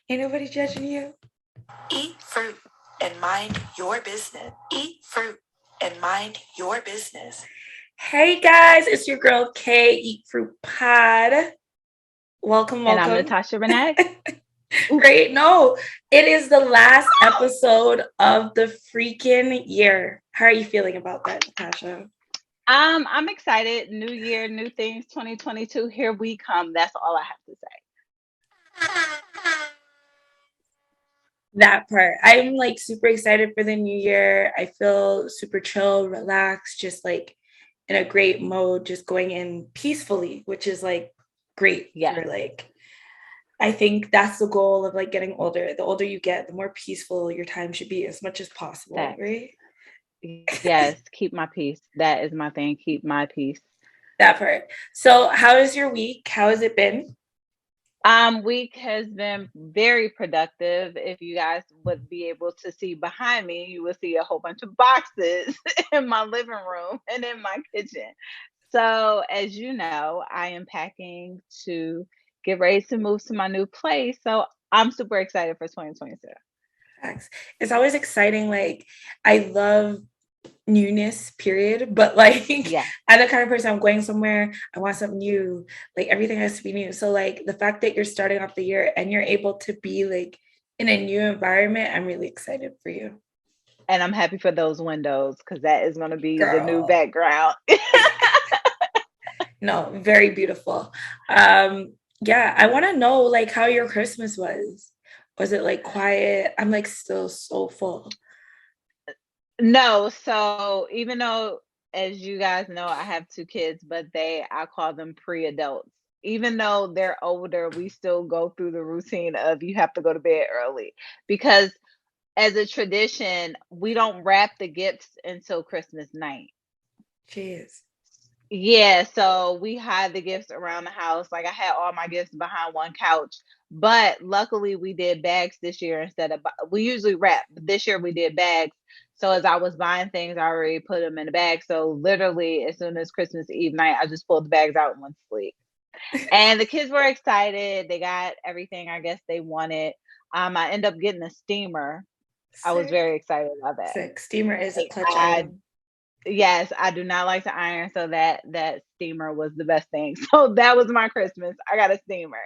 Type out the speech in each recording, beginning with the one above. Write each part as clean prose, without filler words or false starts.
Ain't nobody judging you. Eat fruit and mind your business. Eat fruit and mind your business. Hey guys, it's your girl Kay, Eat Fruit Pod. Welcome. And I'm Natasha Renee. Great. No, it is the last episode of the freaking year. How are you feeling about that, Natasha? I'm excited. New year, new things, 2022. Here we come. That's all I have to say. That part. I'm like super excited for the new year. I feel super chill, relaxed, just like in a great mode, just going in peacefully, which is like great for like I think that's the goal of like getting older. The older you get, the more peaceful your time should be as much as possible, right? Yes, keep my peace. That is my thing. Keep my peace. That part. So how is your week? How has it been? Week has been very productive. If you guys would be able to see behind me, you will see a whole bunch of boxes in my living room and in my kitchen. So as you know, I am packing to get ready to move to my new place. So I'm super excited for 2022. It's always exciting. Like I love newness, period. But like I'm the kind of person, I'm going somewhere, I want something new. Like everything has to be new. So like the fact that you're starting off the year and you're able to be like in a new environment, I'm really excited for you. And I'm happy for those windows because that is going to be the new background. No, very beautiful. Yeah, I want to know like how your Christmas was. Was it like quiet? I'm like still so full. No, so even though, as you guys know, I have 2 kids, but I call them pre-adults. Even though they're older, we still go through the routine of you have to go to bed early because as a tradition, we don't wrap the gifts until Christmas night. Jeez. Yeah, so we hide the gifts around the house. Like I had all my gifts behind one couch, but luckily we did bags this year instead of we usually wrap, but this year we did bags. So as I was buying things, I already put them in the bag. So literally, as soon as Christmas Eve night, I just pulled the bags out and went to sleep. And the kids were excited. They got everything I guess they wanted. I ended up getting a steamer. I was very excited about that. Sick. Steamer is a clutch item. Yes, I do not like to iron, so that steamer was the best thing. So that was my Christmas. I got a steamer.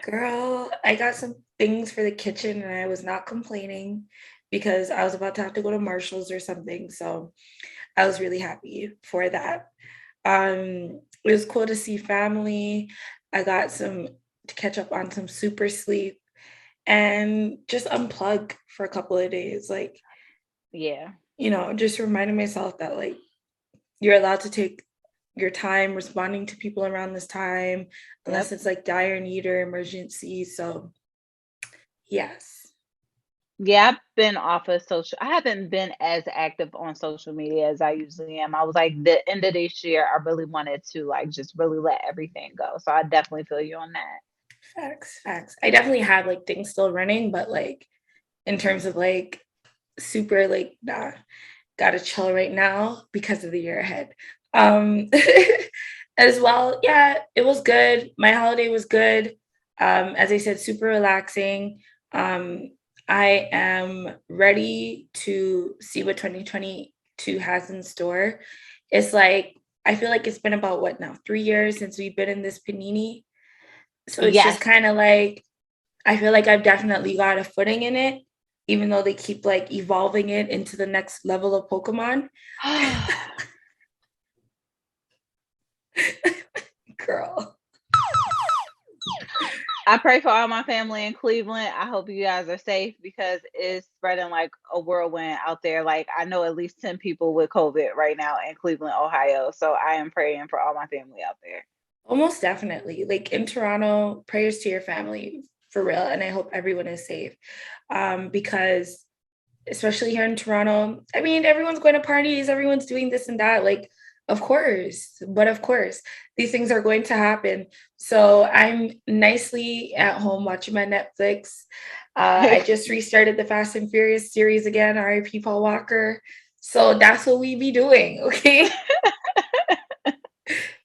Girl, I got some things for the kitchen and I was not complaining because I was about to have to go to Marshall's or something. So I was really happy for that. It was cool to see family. I got to catch up on some super sleep and just unplug for a couple of days. Like, you know, just reminding myself that like you're allowed to take your time responding to people around this time, unless it's like dire need or emergency. So yes. Yeah, I've been off of social. I haven't been as active on social media as I usually am. I was like, the end of this year, I really wanted to like just really let everything go. So I definitely feel you on that. Facts. I definitely had like things still running, but like in terms of like super like nah, gotta chill right now because of the year ahead. As well, yeah, it was good. My holiday was good. As I said, super relaxing. I am ready to see what 2022 has in store. It's like, I feel like it's been about what now, 3 years since we've been in this panini. So it's just kind of like, I feel like I've definitely got a footing in it, even though they keep like evolving it into the next level of Pokemon. Girl. I pray for all my family in Cleveland. I hope you guys are safe because it's spreading like a whirlwind out there. Like I know at least 10 people with COVID right now in Cleveland, Ohio. So I am praying for all my family out there. Almost definitely. Like in Toronto, prayers to your family for real. And I hope everyone is safe. Because especially here in Toronto, I mean, everyone's going to parties, everyone's doing this and that. Like, of course, these things are going to happen. So I'm nicely at home watching my Netflix. I just restarted the Fast and Furious series again, R.I.P. Paul Walker. So that's what we be doing, okay?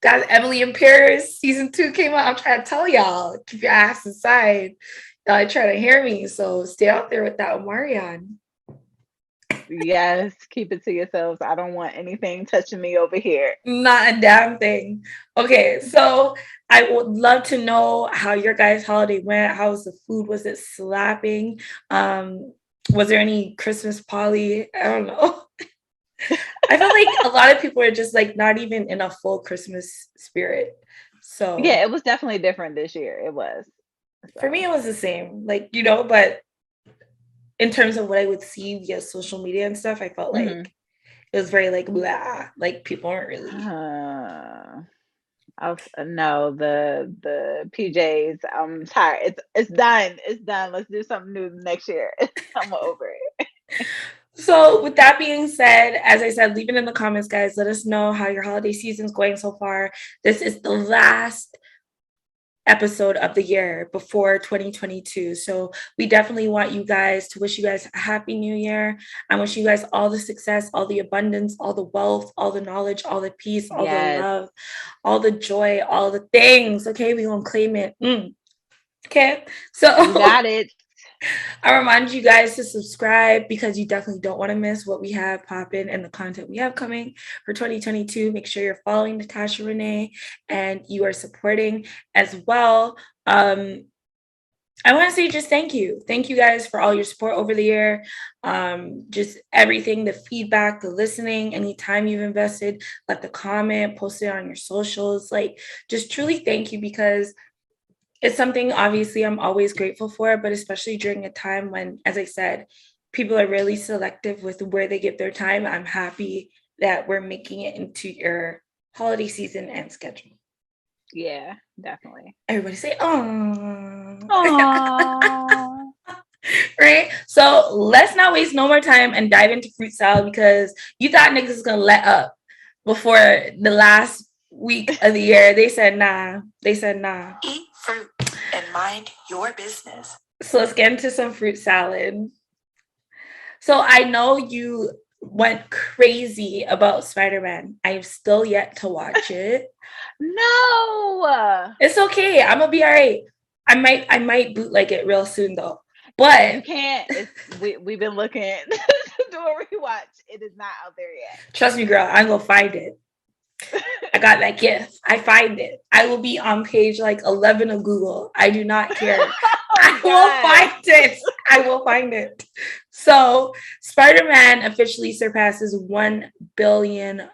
Got Emily in Paris season 2 came out. I'm trying to tell y'all, keep your ass inside. Y'all trying to hear me, so stay out there with that Omarion. Yes, keep it to yourselves. I don't want anything touching me over here. Not a damn thing. Okay, so I would love to know how your guys' holiday went. How was the food? Was it slapping? Was there any Christmas poly? I don't know. I feel like a lot of people are just like not even in a full Christmas spirit. So Yeah, it was definitely different this year. It was. for me, it was the same. Like, but in terms of what I would see via social media and stuff, I felt like it was very like blah. Like people weren't really. No, the PJs. I'm tired. It's done. It's done. Let's do something new next year. I'm over it. So with that being said, as I said, leave it in the comments, guys. Let us know how your holiday season's going so far. This is the last episode of the year before 2022. So we definitely want you guys to wish you guys a happy new year. I wish you guys all the success, all the abundance, all the wealth, all the knowledge, all the peace, all the love, all the joy, all the things. Okay, we gonna claim it. Okay, so you got it. I remind you guys to subscribe because you definitely don't want to miss what we have popping and the content we have coming for 2022. Make sure you're following Natasha Renee and you are supporting as well. I want to say just thank you. Thank you guys for all your support over the year. Just everything, the feedback, the listening, any time you've invested, let the comment, post it on your socials. Like, just truly thank you because it's something obviously I'm always grateful for, but especially during a time when, as I said, people are really selective with where they give their time. I'm happy that we're making it into your holiday season and schedule. Yeah, definitely. Everybody say, "Aww." Right? So let's not waste no more time and dive into fruit salad because you thought niggas was gonna let up before the last week of the year. They said nah. Eat fruit and mind your business. So let's get into some fruit salad. So I know you went crazy about Spider-Man. I've still yet to watch it. No, it's okay. I'm gonna be all right. I might bootleg it real soon though. But you can't. We've been looking to do a rewatch. It is not out there yet. Trust me, girl. I'm gonna find it. I got that gift. I find it. I will be on page like 11 of Google. I do not care. I will find it. So Spider-Man officially surpasses $1 billion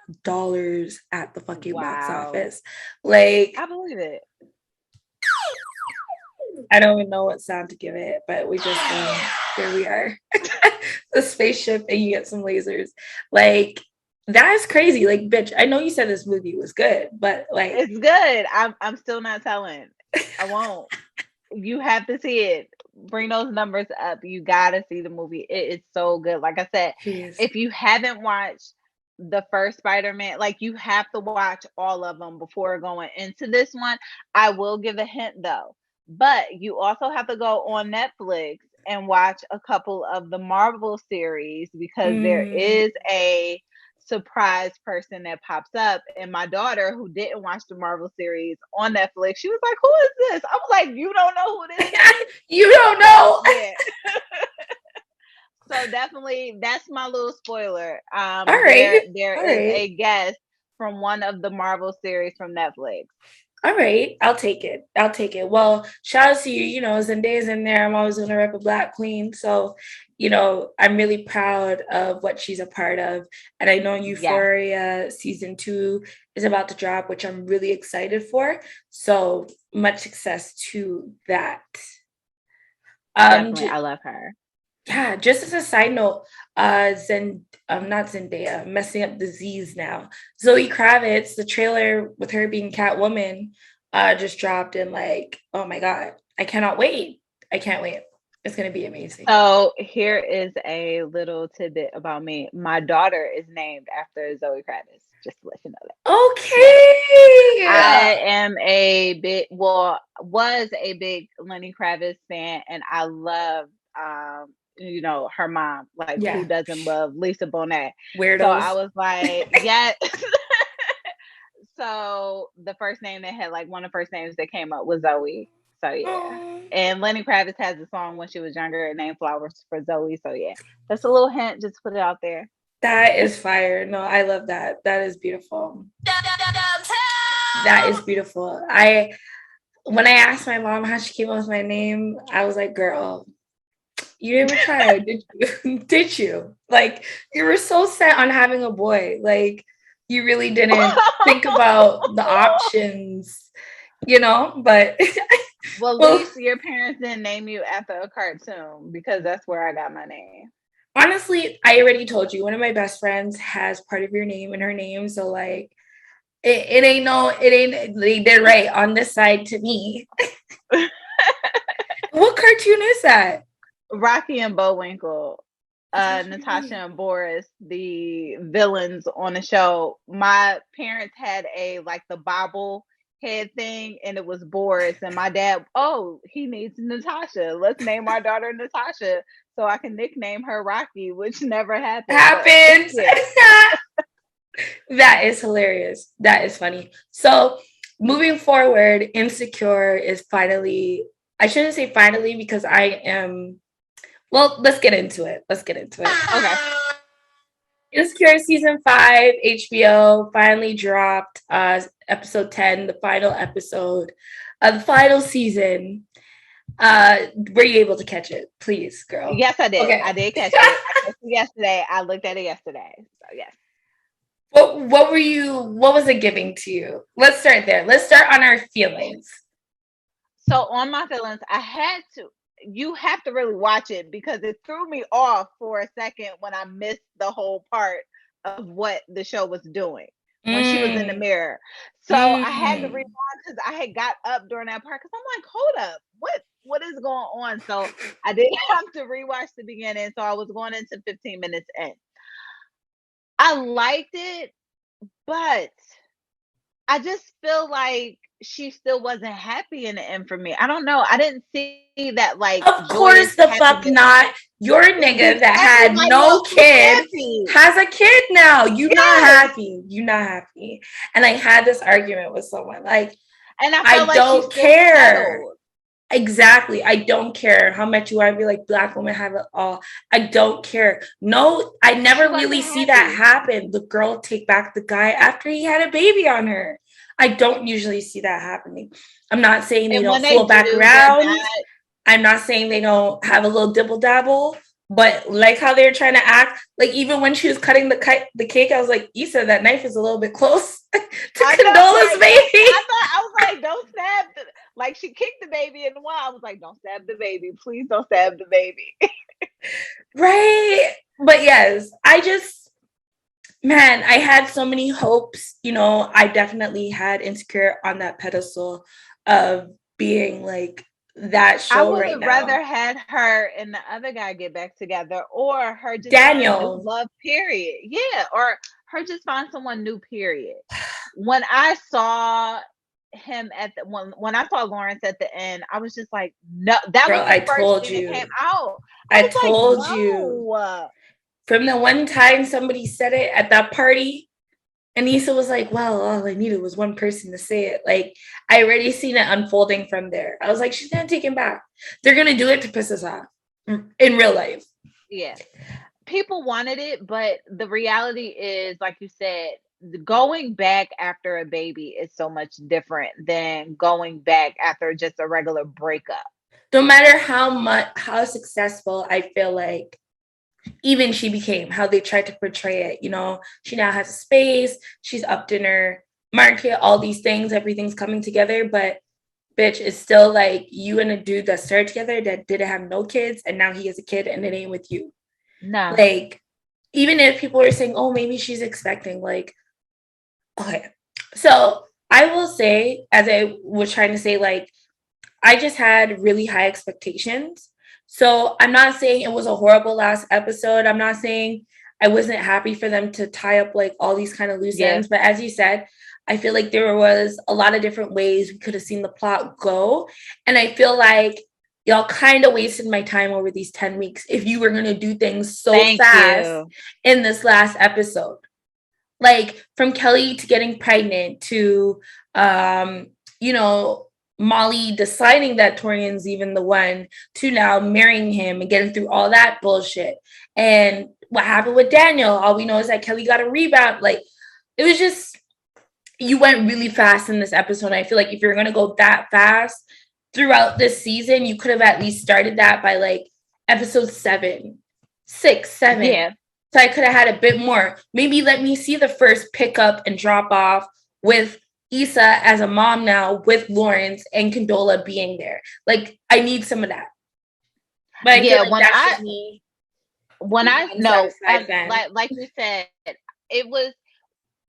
at the fucking box office. Like, I believe it. I don't even know what sound to give it, but we just here we are. The spaceship and you get some lasers. Like, that is crazy. Like, bitch, I know you said this movie was good, but like, it's good. I'm still not telling. I won't. You have to see it. Bring those numbers up. You gotta see the movie. It is so good. Like I said, if you haven't watched the first Spider-Man, like you have to watch all of them before going into this one. I will give a hint though, but you also have to go on Netflix and watch a couple of the Marvel series because there is a surprise person that pops up. And my daughter, who didn't watch the Marvel series on Netflix, she was like, "Who is this?" I was like, "You don't know who this is? You don't know?" Yeah. So definitely, that's my little spoiler. All right. There is a guest from one of the Marvel series from Netflix. All right, I'll take it. Well, shout out to you. Zendaya's in there. I'm always gonna rep a Black queen. So, I'm really proud of what she's a part of. And I know Euphoria season 2 is about to drop, which I'm really excited for. So much success to that. Definitely, I love her. Yeah, just as a side note, not Zendaya, I'm messing up the Z's now. Zoe Kravitz, the trailer with her being Catwoman, just dropped, and like, oh my god, I cannot wait. I can't wait. It's gonna be amazing. So here is a little tidbit about me. My daughter is named after Zoe Kravitz. Just to let you know that. Okay. I am was a big Lenny Kravitz fan, and I love her mom. Like, who doesn't love Lisa Bonet? Weirdos. So I was like, yes. So the first name that had, like, one of the first names that came up was Zoe. So yeah. And Lenny Kravitz has a song when she was younger named Flowers for Zoe. So yeah. That's a little hint, just put it out there. That is fire. No, I love that. That is beautiful. That is beautiful. When I asked my mom how she came up with my name, I was like, girl, you never tried, did you? Did you? Like, you were so set on having a boy. Like, you really didn't think about the options, you know? But well, at least your parents didn't name you after a cartoon, because that's where I got my name. Honestly, I already told you, one of my best friends has part of your name in her name. So like, it ain't they did right on this side to me. What cartoon is that? Rocky and Bullwinkle. Natasha and Boris, the villains on the show. My parents had the bobble head thing, and it was Boris, and my dad, he needs Natasha. Let's name our daughter Natasha so I can nickname her Rocky, which never happened. That is hilarious. That is funny. So moving forward, Insecure is finally, I shouldn't say finally, because I am, well, let's get into it. Okay. Insecure season 5, HBO finally dropped episode 10, the final episode of the final season. Were you able to catch it? Please, girl. Yes, I did. Okay. I did catch it. I catch it yesterday. I looked at it yesterday. So yes. What was it giving to you? Let's start there. Let's start on our feelings. So on my feelings, you have to really watch it, because it threw me off for a second when I missed the whole part of what the show was doing when she was in the mirror. So I had to rewind, because I had got up during that part, because I'm like, hold up, what is going on? So I did have to rewatch the beginning. So I was going into 15 minutes in. I liked it, but I just feel like she still wasn't happy in the end for me. I don't know. I didn't see that, like, of course the fuck not. Your nigga that had no kid has a kid now. You not happy. And I had this argument with someone, like, and I don't care. Exactly. I don't care how much you want to be like, Black women have it all. I don't care. No, I never really see that happen. The girl take back the guy after he had a baby on her. I don't usually see that happening. I'm not saying they don't flow back around. I'm not saying they don't have a little dibble dabble, but like how they're trying to act, like even when she was cutting the cake, I was like, Issa, that knife is a little bit close to Condola's baby. I was like, don't stab like, she kicked the baby in the wall. I was like, don't stab the baby. Please don't stab the baby. Right. But yes, man, I had so many hopes. You know, I definitely had Insecure on that pedestal of being like that show right now. I would have rather had her and the other guy get back together, or her just Daniel love, period. Yeah, or her just find someone new, period. When I saw him when I saw Lawrence at the end, I was just like, no, that was the first thing that came out. I told you. From the one time somebody said it at that party, and Issa was like, well, all I needed was one person to say it. Like, I already seen it unfolding from there. I was like, she's gonna take him back. They're gonna do it to piss us off in real life. Yeah. People wanted it, but the reality is, like you said, going back after a baby is so much different than going back after just a regular breakup. No matter how successful I feel like even she became, how they tried to portray it, you know, she now has a space, she's upped in her market, all these things, everything's coming together, but bitch, it's still like you and a dude that started together that didn't have no kids, and now he has a kid and it ain't with you. No. Like, even if people are saying, oh, maybe she's expecting, like, okay. So I will say, as I was trying to say, like, I just had really high expectations. So I'm not saying it was a horrible last episode. I'm not saying I wasn't happy for them to tie up like all these kind of loose ends. But as you said, I feel like there was a lot of different ways we could have seen the plot go. And I feel like y'all kind of wasted my time over these 10 weeks if you were going to do things so fast in this last episode. Like, from Kelly to getting pregnant to, you know, Molly deciding that Torian's even the one, to now marrying him and getting through all that bullshit. And what happened with Daniel, all we know is that Kelly got a rebound. Like, it was just, you went really fast in this episode. I feel like if you're going to go that fast throughout this season, you could have at least started that by like episode 7, 6, 7. Yeah. So I could have had a bit more. Maybe let me see the first pickup and drop off with Issa as a mom now, with Lawrence and Condola being there. Like, I need some of that. But I feel like that's just me. When I know, like you said, it was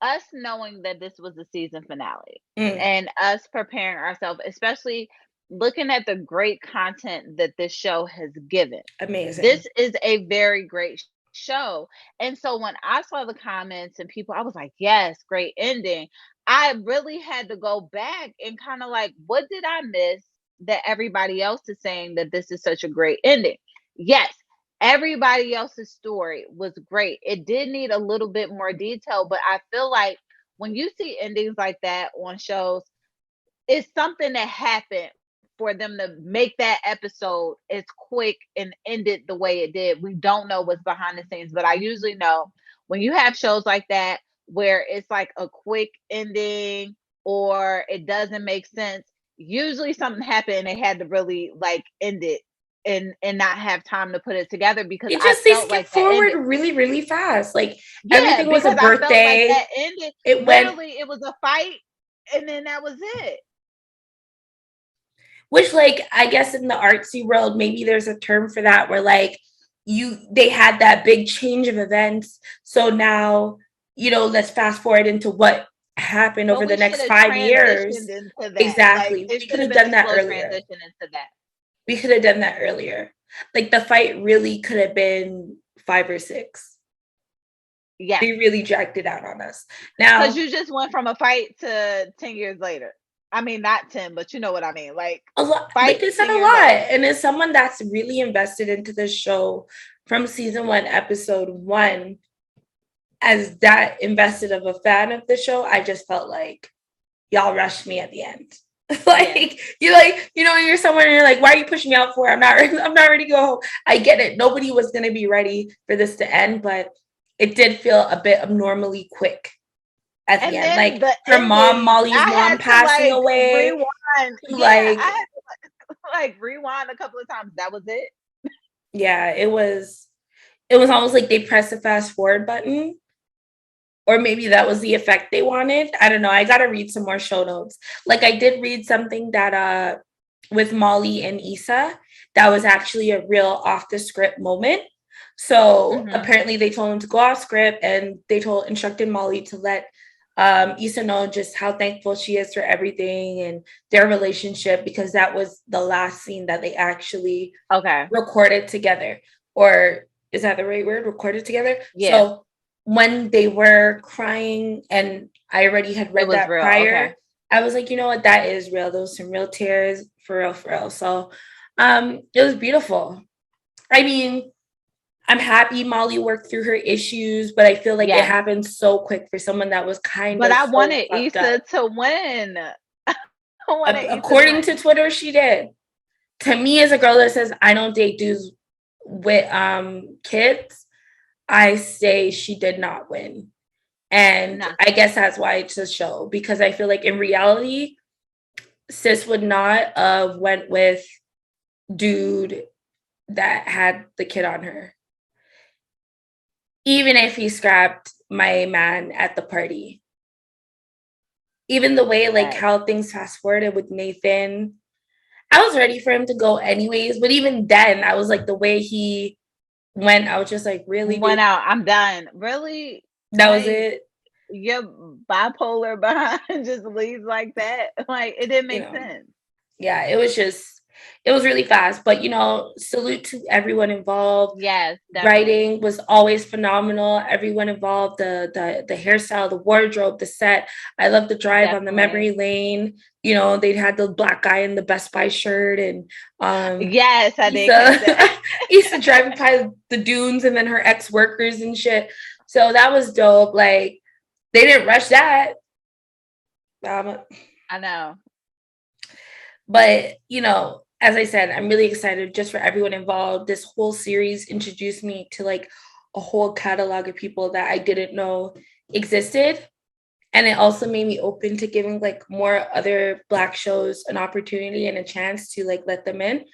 us knowing that this was the season finale and us preparing ourselves, especially looking at the great content that this show has given. Amazing. This is a very great show. And so when I saw the comments and people, I was like, yes, great ending. I really had to go back and kind of like, what did I miss that everybody else is saying that this is such a great ending? Yes, everybody else's story was great. It did need a little bit more detail, but I feel like when you see endings like that on shows, it's something that happened for them to make that episode as quick and end it the way it did. We don't know what's behind the scenes, but I usually know when you have shows like that where it's like a quick ending or it doesn't make sense, usually something happened and they had to really like end it and not have time to put it together, because it just, they skipped forward really, really fast. Like, everything was a birthday. That ended, it was a fight and then that was it. Which, like, I guess in the artsy world, maybe there's a term for that where, like, they had that big change of events. So now, you know, let's fast forward into what happened over the next 5 years. Exactly. Like, we could have done that earlier. We could have done that earlier. Like, the fight really could have been 5 or 6. Yeah. They really dragged it out on us. Now, because you just went from a fight to 10 years later. I mean, not 10, but you know what I mean. Like, a lot. Like, they said a lot. And as someone that's really invested into this show from season 1, episode 1, as that invested of a fan of the show, I just felt like y'all rushed me at the end. Like, you're like, you know, you're somewhere and you're like, why are you pushing me out for? I'm not ready to go home. I get it. Nobody was going to be ready for this to end, but it did feel a bit abnormally quick at the end. Like, her mom, Molly's mom passing away. Rewind. I had to like rewind a couple of times. That was it. Yeah, it was almost like they pressed the fast forward button. Or maybe that was the effect they wanted. I don't know. I got to read some more show notes. Like, I did read something that with Molly and Issa, that was actually a real off the script moment. So apparently they told him to go off script, and they instructed Molly to let Issa know just how thankful she is for everything and their relationship, because that was the last scene that they actually recorded together. Or is that the right word? Recorded together? Yeah. So when they were crying, and I already had read that real, prior, I was like, you know what, that is real. Those some real tears, for real. So it was beautiful. I mean, I'm happy Molly worked through her issues, but I feel like it happened so quick for someone that was kind of. But I wanted Issa to win. According to Twitter, she did. To me, as a girl that says I don't date dudes with kids, I say she did not win. And I guess that's why it's a show, because I feel like in reality, sis would not have went with dude that had the kid on her. Even if he scrapped my man at the party. Even the way, like, how things fast forwarded with Nathan, I was ready for him to go anyways. But even then, I was like, the way he went, I was just like, really? Went out. I'm done. Really? That was it? You're bipolar behind just leaves like that? Like, it didn't make sense. Yeah, it was really fast. But, you know, salute to everyone involved. Yes, definitely. Writing was always phenomenal. Everyone involved, the hairstyle, the wardrobe, the set. I love the drive on the memory lane. You know, they had the black guy in the Best Buy shirt, and yes, I did. Issa driving by the dunes, and then her ex-workers and shit. So that was dope. Like, they didn't rush that. I know. But, you know, as I said, I'm really excited just for everyone involved. This whole series introduced me to like a whole catalog of people that I didn't know existed. And it also made me open to giving like more other Black shows an opportunity and a chance to like let them in.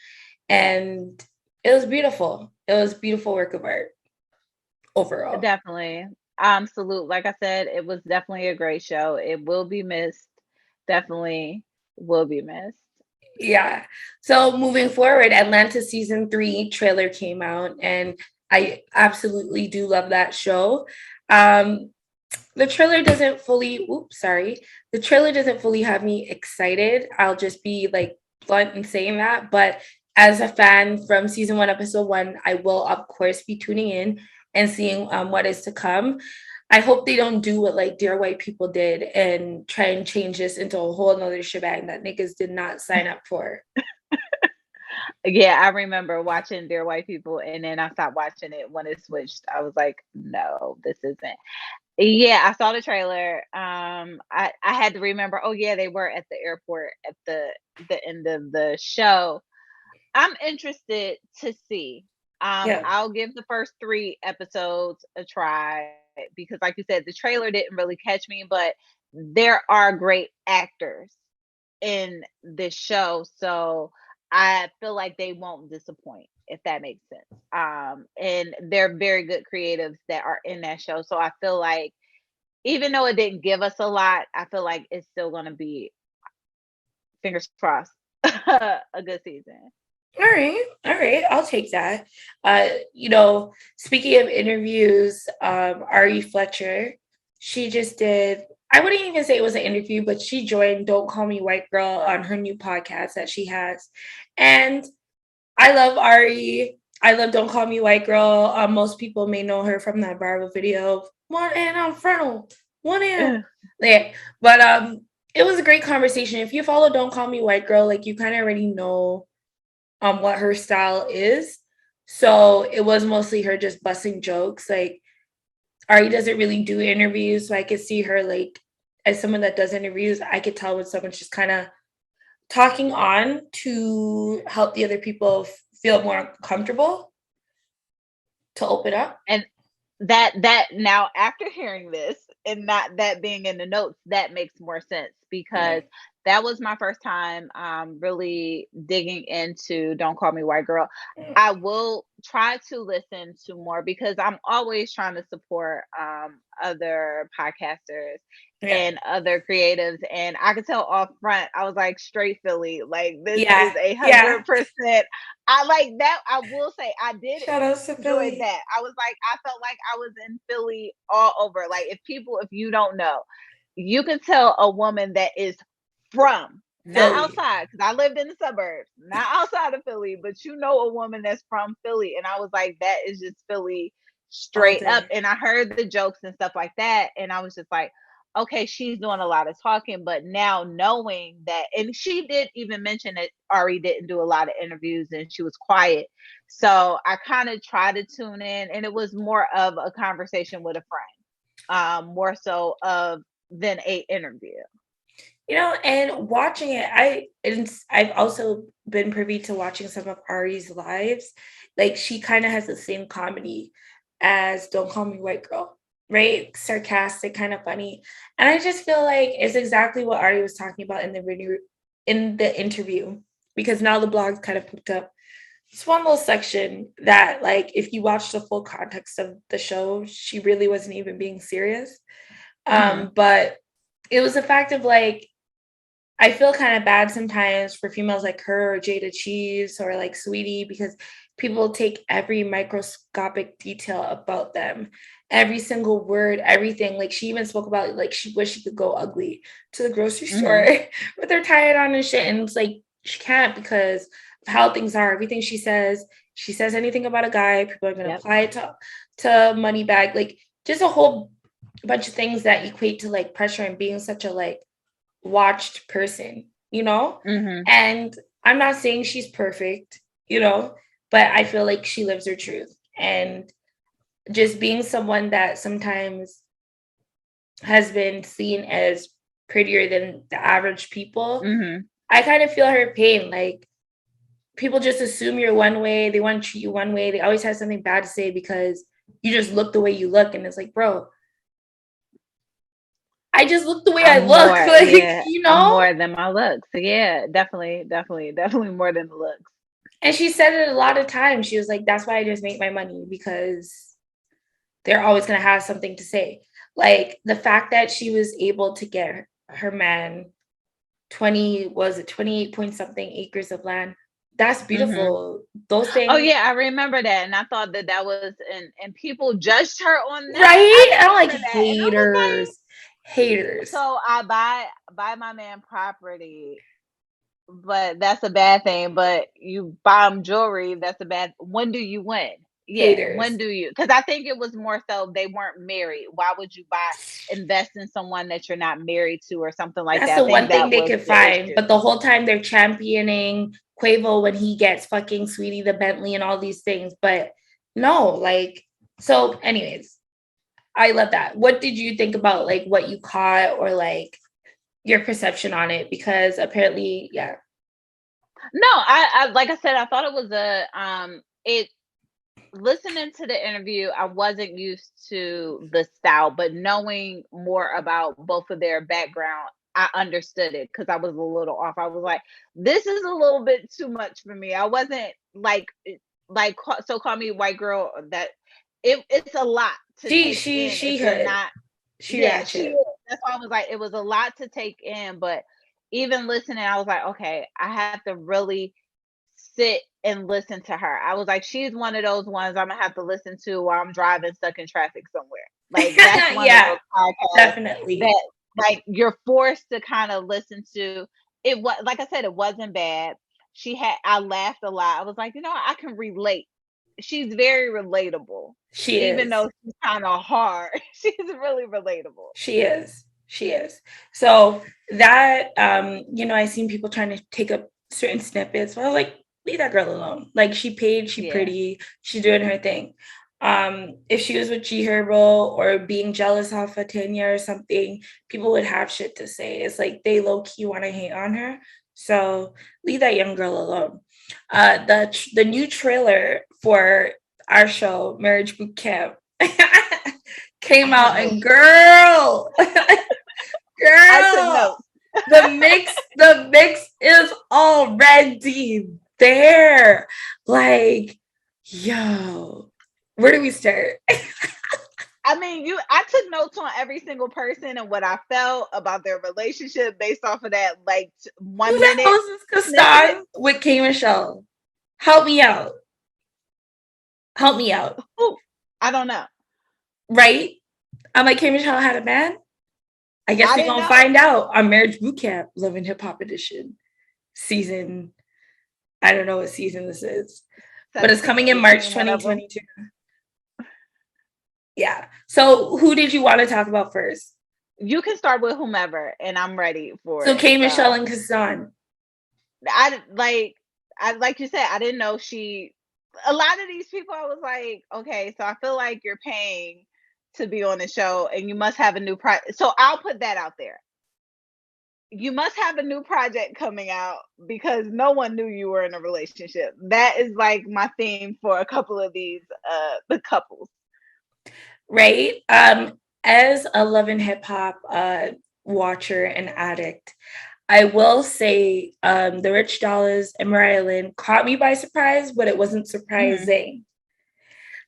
And it was beautiful. It was beautiful work of art overall. Definitely. Salute. Like I said, it was definitely a great show. It will be missed. Definitely will be missed. Yeah. So moving forward, Atlanta season 3 trailer came out, and I absolutely do love that show. Um, the trailer doesn't fully, the trailer doesn't fully have me excited. I'll just be like blunt in saying that. But as a fan from season 1, episode 1, I will, of course, be tuning in and seeing what is to come. I hope they don't do what like Dear White People did and try and change this into a whole nother shebang that niggas did not sign up for. Yeah, I remember watching Dear White People, and then I stopped watching it when it switched. I was like, no, this isn't. Yeah, I saw the trailer. I had to remember, oh yeah, they were at the airport at the end of the show. I'm interested to see. Yeah. I'll give the first 3 episodes a try because like you said, the trailer didn't really catch me, but there are great actors in this show. So I feel like they won't disappoint, if that makes sense. And they're very good creatives that are in that show. So I feel like even though it didn't give us a lot, I feel like it's still going to be, fingers crossed, a good season. All right. All right. I'll take that. You know, speaking of interviews, Ari Fletcher, she just did, I wouldn't even say it was an interview, but she joined Don't Call Me White Girl on her new podcast that she has. And I love Ari. I love Don't Call Me White Girl. Most people may know her from that viral video of one and on frontal, one and yeah. But it was a great conversation. If you follow Don't Call Me White Girl, like you kind of already know what her style is. So it was mostly her just busting jokes. Like Ari doesn't really do interviews, so I could see her like as someone that does interviews, I could tell when someone's just kind of talking on to help the other people feel more comfortable to open up. And that now after hearing this and not that being in the notes, that makes more sense because that was my first time really digging into Don't Call Me White Girl. I will try to listen to more because I'm always trying to support other podcasters and other creatives, and I could tell off front I was like straight Philly, like this is 100%. I like that. I will say I did Shout out to enjoy Philly. that. I was like, I felt like I was in Philly all over. Like if you don't know, you can tell a woman that is from, not Philly. outside, because I lived in the suburbs, not outside of Philly, but you know a woman that's from Philly. And I was like, that is just Philly straight up. And I heard the jokes and stuff like that. And I was just like, okay, she's doing a lot of talking, but now knowing that, and she did even mention that Ari didn't do a lot of interviews and she was quiet. So I kind of tried to tune in, and it was more of a conversation with a friend, more so of than a interview. You know, and watching it, I've also been privy to watching some of Ari's lives. Like she kind of has the same comedy as Don't Call Me White Girl, right? Sarcastic, kind of funny. And I just feel like it's exactly what Ari was talking about in the interview, because now the blog kind of picked up it's one little section that, like, if you watch the full context of the show, she really wasn't even being serious. But it was the fact of like, I feel kind of bad sometimes for females like her or Jada Cheese or like Sweetie, because people take every microscopic detail about them, every single word, everything. Like she even spoke about like she wished she could go ugly to the grocery store with her tie on and shit. And it's like she can't because of how things are. Everything she says anything about a guy, people are gonna apply it to money bag, like just a whole bunch of things that equate to like pressure and being such a like watched person, you know? And I'm not saying she's perfect, you know, but I feel like she lives her truth. And just being someone that sometimes has been seen as prettier than the average people, I kind of feel her pain. Like, people just assume you're one way. They want to treat you one way. They always have something bad to say because you just look the way you look. And it's like, bro, I just look the way I look. More, Like, yeah, you I'm know? more than my looks. So yeah, definitely more than the looks. And she said it a lot of times. She was like, that's why I just make my money, because they're always going to have something to say. Like, the fact that she was able to get her man 28 point something acres of land. That's beautiful. Those things. Oh yeah, I remember that, and I thought that was, and people judged her on that. Right? I'm like, haters. Haters. So I buy my man property, but that's a bad thing. But you buy him jewelry, that's a bad. When do you win? Yeah, Haters. when do you? Because I think it was more so they weren't married. Why would you invest in someone that you're not married to or something like that? That's the one thing they could find. But the whole time they're championing Quavo when he gets fucking Sweetie the Bentley and all these things. But no, like, so anyways, I love that. What did you think about, like, what you caught, or like your perception on it? Because apparently, yeah. No, I like I said, I thought it was listening to the interview, I wasn't used to the style, but knowing more about both of their background, I understood it because I was a little off. I was like, this is a little bit too much for me. I wasn't like so call me white girl, that it's a lot to take in if you're not. That's why I was like, it was a lot to take in, but even listening, I was like, okay, I have to really sit and listen to her. I was like, she's one of those ones I'm gonna have to listen to while I'm driving stuck in traffic somewhere. Like, that's one of those podcasts definitely that, like, you're forced to kind of listen to. It was, like I said, it wasn't bad. I laughed a lot. I was like, I can relate. She's very relatable. Even though she's kind of hard, she's really relatable. She is. So that, I seen people trying to take up certain snippets. So I was like, leave that girl alone. Like, she paid, she pretty, she's doing her thing. If she was with G Herbo or being jealous off of Tanya or something, people would have shit to say. It's like they low-key want to hate on her. So leave that young girl alone. The new trailer for our show, Marriage Boot Camp, came out, and girl, the mix is already there. Like, yo, where do we start? I mean, I took notes on every single person and what I felt about their relationship based off of that, like, 1 minute. Who is Kastan with K Michelle? Help me out. Ooh, I don't know. Right? I'm like, K Michelle had a man? I guess we're going to find out on Marriage Boot Camp, Love and Hip Hop Edition. Season, I don't know what season this is, but it's coming in March 2022. Yeah. So who did you want to talk about first? You can start with whomever, and I'm ready for it. So K Michelle and Kastan. Like you said, I didn't know a lot of these people, I was like, okay, so I feel like you're paying to be on the show and you must have a new project. So I'll put that out there. You must have a new project coming out because no one knew you were in a relationship. That is like my theme for a couple of these the couples. Right. As a Love and Hip Hop watcher and addict, I will say the Rich Dollars and Mariah Lynn caught me by surprise, but it wasn't surprising.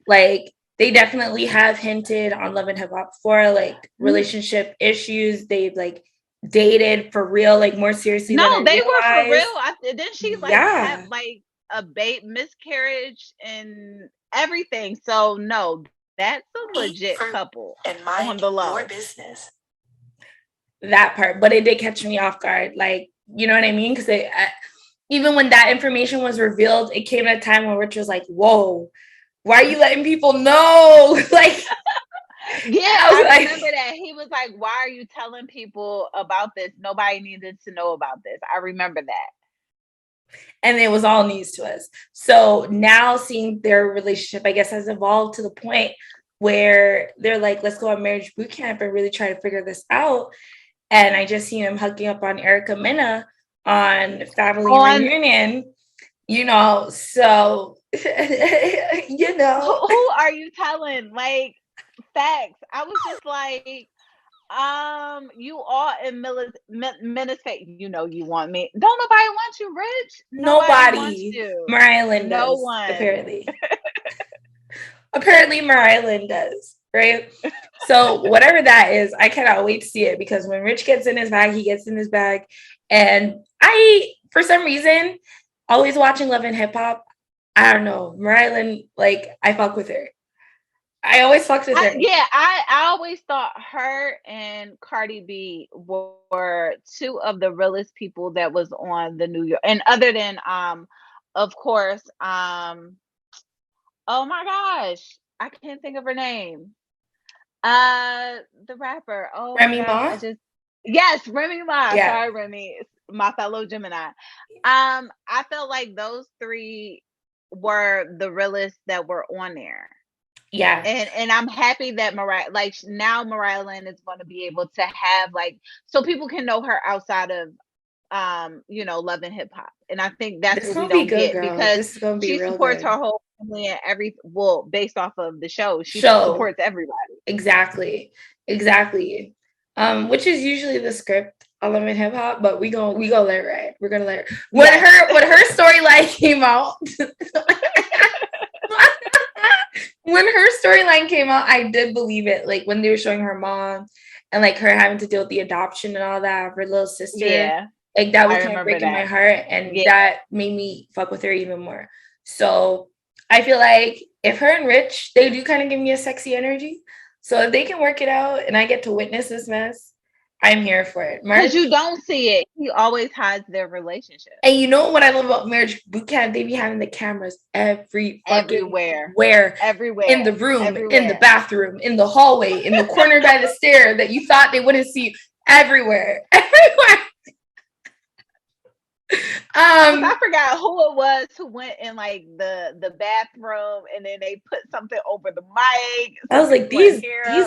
Like, they definitely have hinted on Love and Hip Hop before, like relationship issues. They've like dated for real, like more seriously. No, they were for real. Then she had like a miscarriage and everything. So no, that's a legit couple. And mind your business. That part, but it did catch me off guard. Like, you know what I mean? Because even when that information was revealed, it came at a time when Rich was like, "Whoa, why are you letting people know?" Like, I remember that. He was like, "Why are you telling people about this? Nobody needed to know about this." I remember that. And it was all news to us. So now seeing their relationship, I guess, has evolved to the point where they're like, let's go on Marriage Boot Camp and really try to figure this out. And I just seen him hugging up on Erica Mena, on Family On Reunion, you know, so you know. who are you telling? Like, facts. I was just like, you all in Menace face. You know you want me. Don't nobody want you, Rich. Nobody wants Nobody. you. Mariah Lynn No does, one. apparently. Apparently Mariah Lynn does, right? So whatever that is, I cannot wait to see it, because when Rich gets in his bag, he gets in his bag. And I, for some reason, always watching Love and Hip Hop, I don't know, Mariah Lynn, like, I fuck with her. I always fucked with her. I always thought her and Cardi B were two of the realest people that was on the New York, and other than of course, oh my gosh, I can't think of her name. The rapper. Oh Remy my gosh, Ma? yes, Remy Ma. Yeah. Sorry, Remy, my fellow Gemini. I felt like those three were the realest that were on there. Yeah. And I'm happy that Mariah Lynn is going to be able to have, like, so people can know her outside of Love and Hip Hop. And I think that's This what we gonna be don't good, get, girl. because This is gonna be she real supports good. her whole family and based off of the show. She Show. supports everybody. Exactly. Which is usually the script on Love and Hip Hop, but we gonna let it ride. We're gonna let it. When her storyline came out, when her storyline came out, I did believe it. Like, when they were showing her mom and like her having to deal with the adoption and all that of her little sister. Yeah. Like, that was kind of breaking my heart, and that made me fuck with her even more. So I feel like if her and Rich, they do kind of give me a sexy energy. So if they can work it out and I get to witness this mess, I'm here for it. Because you don't see it. He always hides their relationship. And you know what I love about Marriage Boot Camp? They be having the cameras everywhere. Everywhere. In the room, in the bathroom, in the hallway, in the corner by the stair that you thought they wouldn't see. Everywhere. I forgot who it was who went in like the bathroom, and then they put something over the mic. I was like, these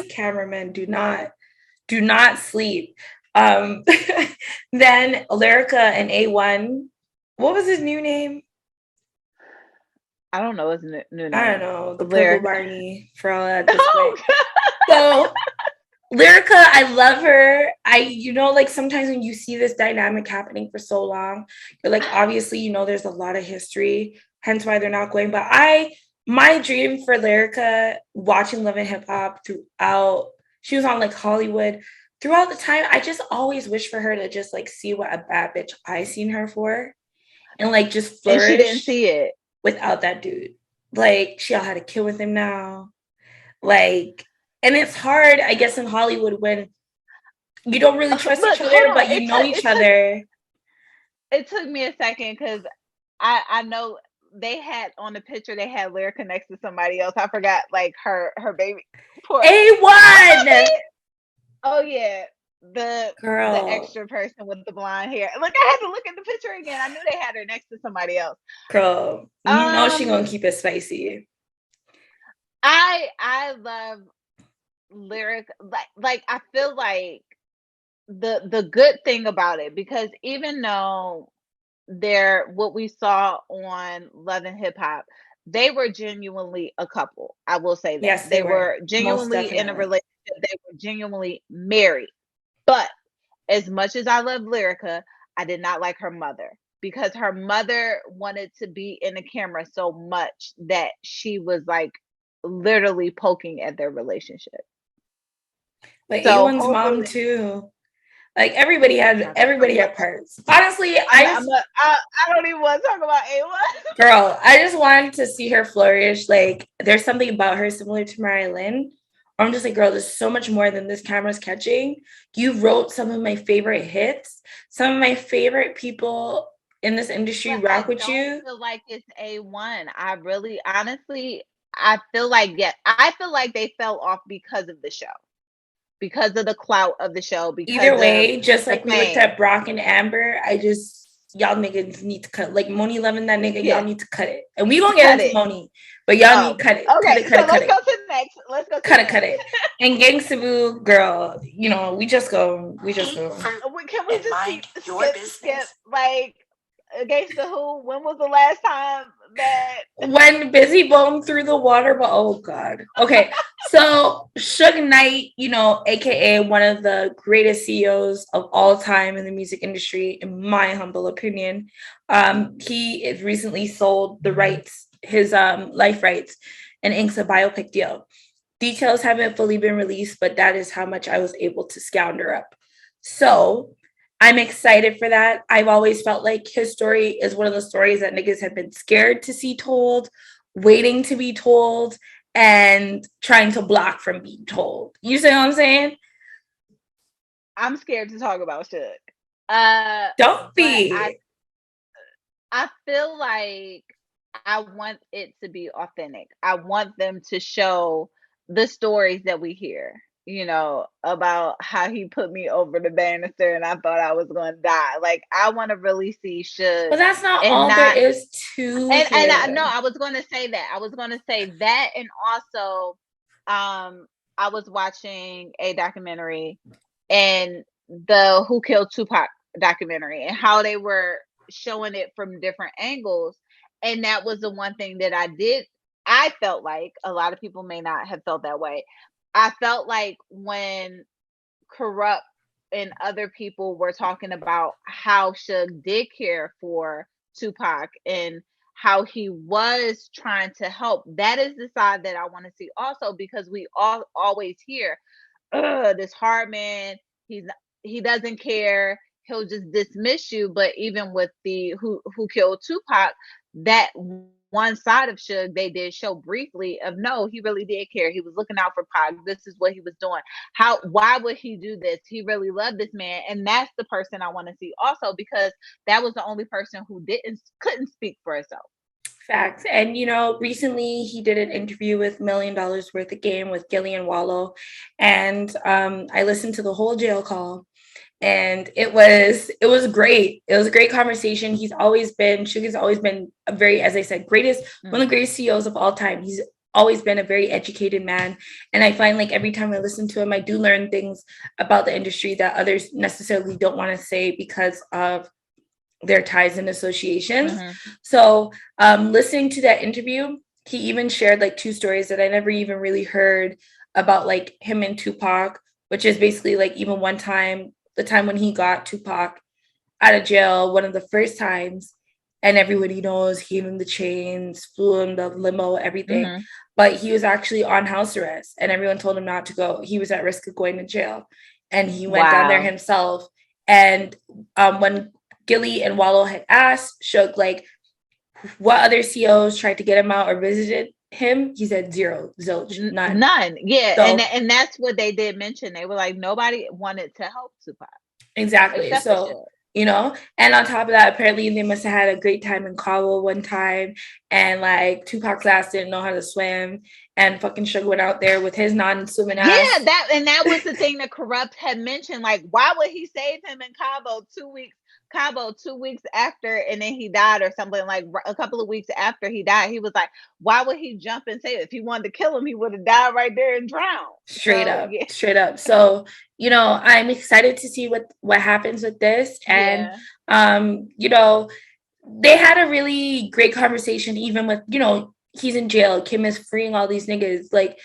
cameramen do not sleep. Then Lyrica and A1, what was his new name? I don't know his new name. I don't know. The Purple Barney for all that. So Lyrica, I love her. Like, sometimes when you see this dynamic happening for so long, you're like, obviously, there's a lot of history, hence why they're not going. But my dream for Lyrica, watching Love and Hip Hop throughout, she was on like Hollywood, throughout the time, I just always wish for her to just like see what a bad bitch I seen her for, and like just flourish. And she didn't see it without that dude. Like, she all had a kid with him now. Like, and it's hard, I guess, in Hollywood when you don't really trust each other, but you know each other. It took me a second, because I know they had on the picture, they had Lyrica next to somebody else. I forgot, like, her baby. Poor A1! Oh, yeah. The extra person with the blonde hair. Look, I had to look at the picture again. I knew they had her next to somebody else. Girl, you know she gonna keep it spicy. I love Lyric. Like I feel like the good thing about it, because even though what we saw on Love and Hip Hop, they were genuinely a couple. I will say that. Yes, they were genuinely in a relationship. They were genuinely married. But as much as I love Lyrica, I did not like her mother, because her mother wanted to be in the camera so much that she was like literally poking at their relationship. But so A1's mom too. Like, everybody had parts. Honestly, I don't even want to talk about A1. Girl, I just wanted to see her flourish. Like, there's something about her similar to Mariah Lynn. I'm just like, girl, there's so much more than this camera's catching. You wrote some of my favorite hits. Some of my favorite people in this industry rock with you. I feel like it's A1. I really, honestly, I feel like they fell off because of the show. Because of the clout of the show. Either way, just like we looked at Brock and Amber, y'all niggas need to cut. Like, Moni loving that nigga, y'all need to cut it. And we gonna get into Moni. But y'all need cut it. Okay, Cut it. Let's go to next. Let's go to cut next. it. And Gangsta Boo, girl, you know, we just go. Can we just mind your business? Like, Gangsta Who? When was the last time that when Busy Bone threw the water? But oh god. Okay, so Suge Knight, you know, aka one of the greatest CEOs of all time in the music industry, in my humble opinion, he has recently sold the rights, his life rights, and inks a biopic deal. Details haven't fully been released, but that is how much I was able to scour up. So I'm excited for that. I've always felt like his story is one of the stories that niggas have been scared to see told, waiting to be told, and trying to block from being told. You see what I'm saying? I'm scared to talk about Suge. Don't be. I feel like I want it to be authentic. I want them to show the stories that we hear, you know, about how he put me over the banister and I thought I was going to die. Like, I want to really see Suge. But that's not all there is to and I was going to say that. I was going to say that. And also, I was watching a documentary, and the Who Killed Tupac documentary, and how they were showing it from different angles. And that was the one thing that I felt like a lot of people may not have felt that way. I felt like when Corrupt and other people were talking about how Suge did care for Tupac and how he was trying to help, that is the side that I want to see also, because we always hear, this hard man, he doesn't care, he'll just dismiss you. But even with the Who Killed Tupac, that one side of Suge, they did show briefly of, no, he really did care. He was looking out for Pac. This is what he was doing. Why would he do this? He really loved this man. And that's the person I want to see also, because that was the only person who couldn't speak for herself. Facts. And, you know, recently he did an interview with $1 Million Worth of Game with Gillian Wallow. And I listened to the whole jail call. And it was great. It was a great conversation. Suge has always been a very, as I said, one of the greatest CEOs of all time. He's always been a very educated man. And I find like every time I listen to him, I do learn things about the industry that others necessarily don't want to say because of their ties and associations. So listening to that interview, he even shared like 2 stories that I never even really heard about, like him and Tupac, which is basically like even one time, the time when he got Tupac out of jail, one of the first times, and everybody knows he gave him the chains, flew him the limo, everything. But he was actually on house arrest and everyone told him not to go. He was at risk of going to jail. And he went down there himself. And when Gilly and Wallow had asked Suge, like, what other CEOs tried to get him out or visited him, he said zero, zilch, none. Yeah. So, and that's what they did mention. They were like, nobody wanted to help Tupac. Exactly. So, you know, and on top of that, apparently they must have had a great time in Cabo one time, and like Tupac's ass didn't know how to swim, and fucking Suge went out there with his non-swimming ass. Yeah, that was the thing that Corrupt had mentioned. Like, why would he save him in Cabo 2 weeks after, and then he died or something, like a couple of weeks after he died? He was like, why would he jump and save it? If he wanted to kill him, he would have died right there and drowned. Straight up. So, you know, I'm excited to see what happens with this. And, you know, they had a really great conversation, even with, you know, he's in jail. Kim is freeing all these niggas. Like,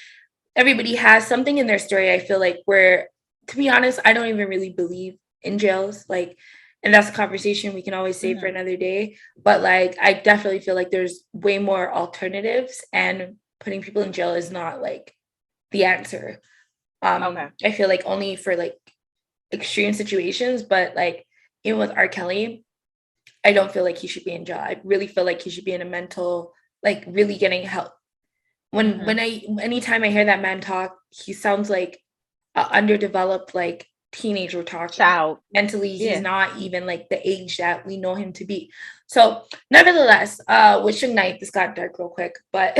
everybody has something in their story, I feel like, where, to be honest, I don't even really believe in jails. Like, and that's a conversation we can always save for another day. But like, I definitely feel like there's way more alternatives, and putting people in jail is not like the answer. I feel like only for like extreme situations, but like even with R. Kelly, I don't feel like he should be in jail. I really feel like he should be in a mental, like really getting help. Anytime I hear that man talk, he sounds like an underdeveloped, like teenager talking. Child. Mentally, he's not even like the age that we know him to be. So nevertheless, with Suge Knight, this got dark real quick, but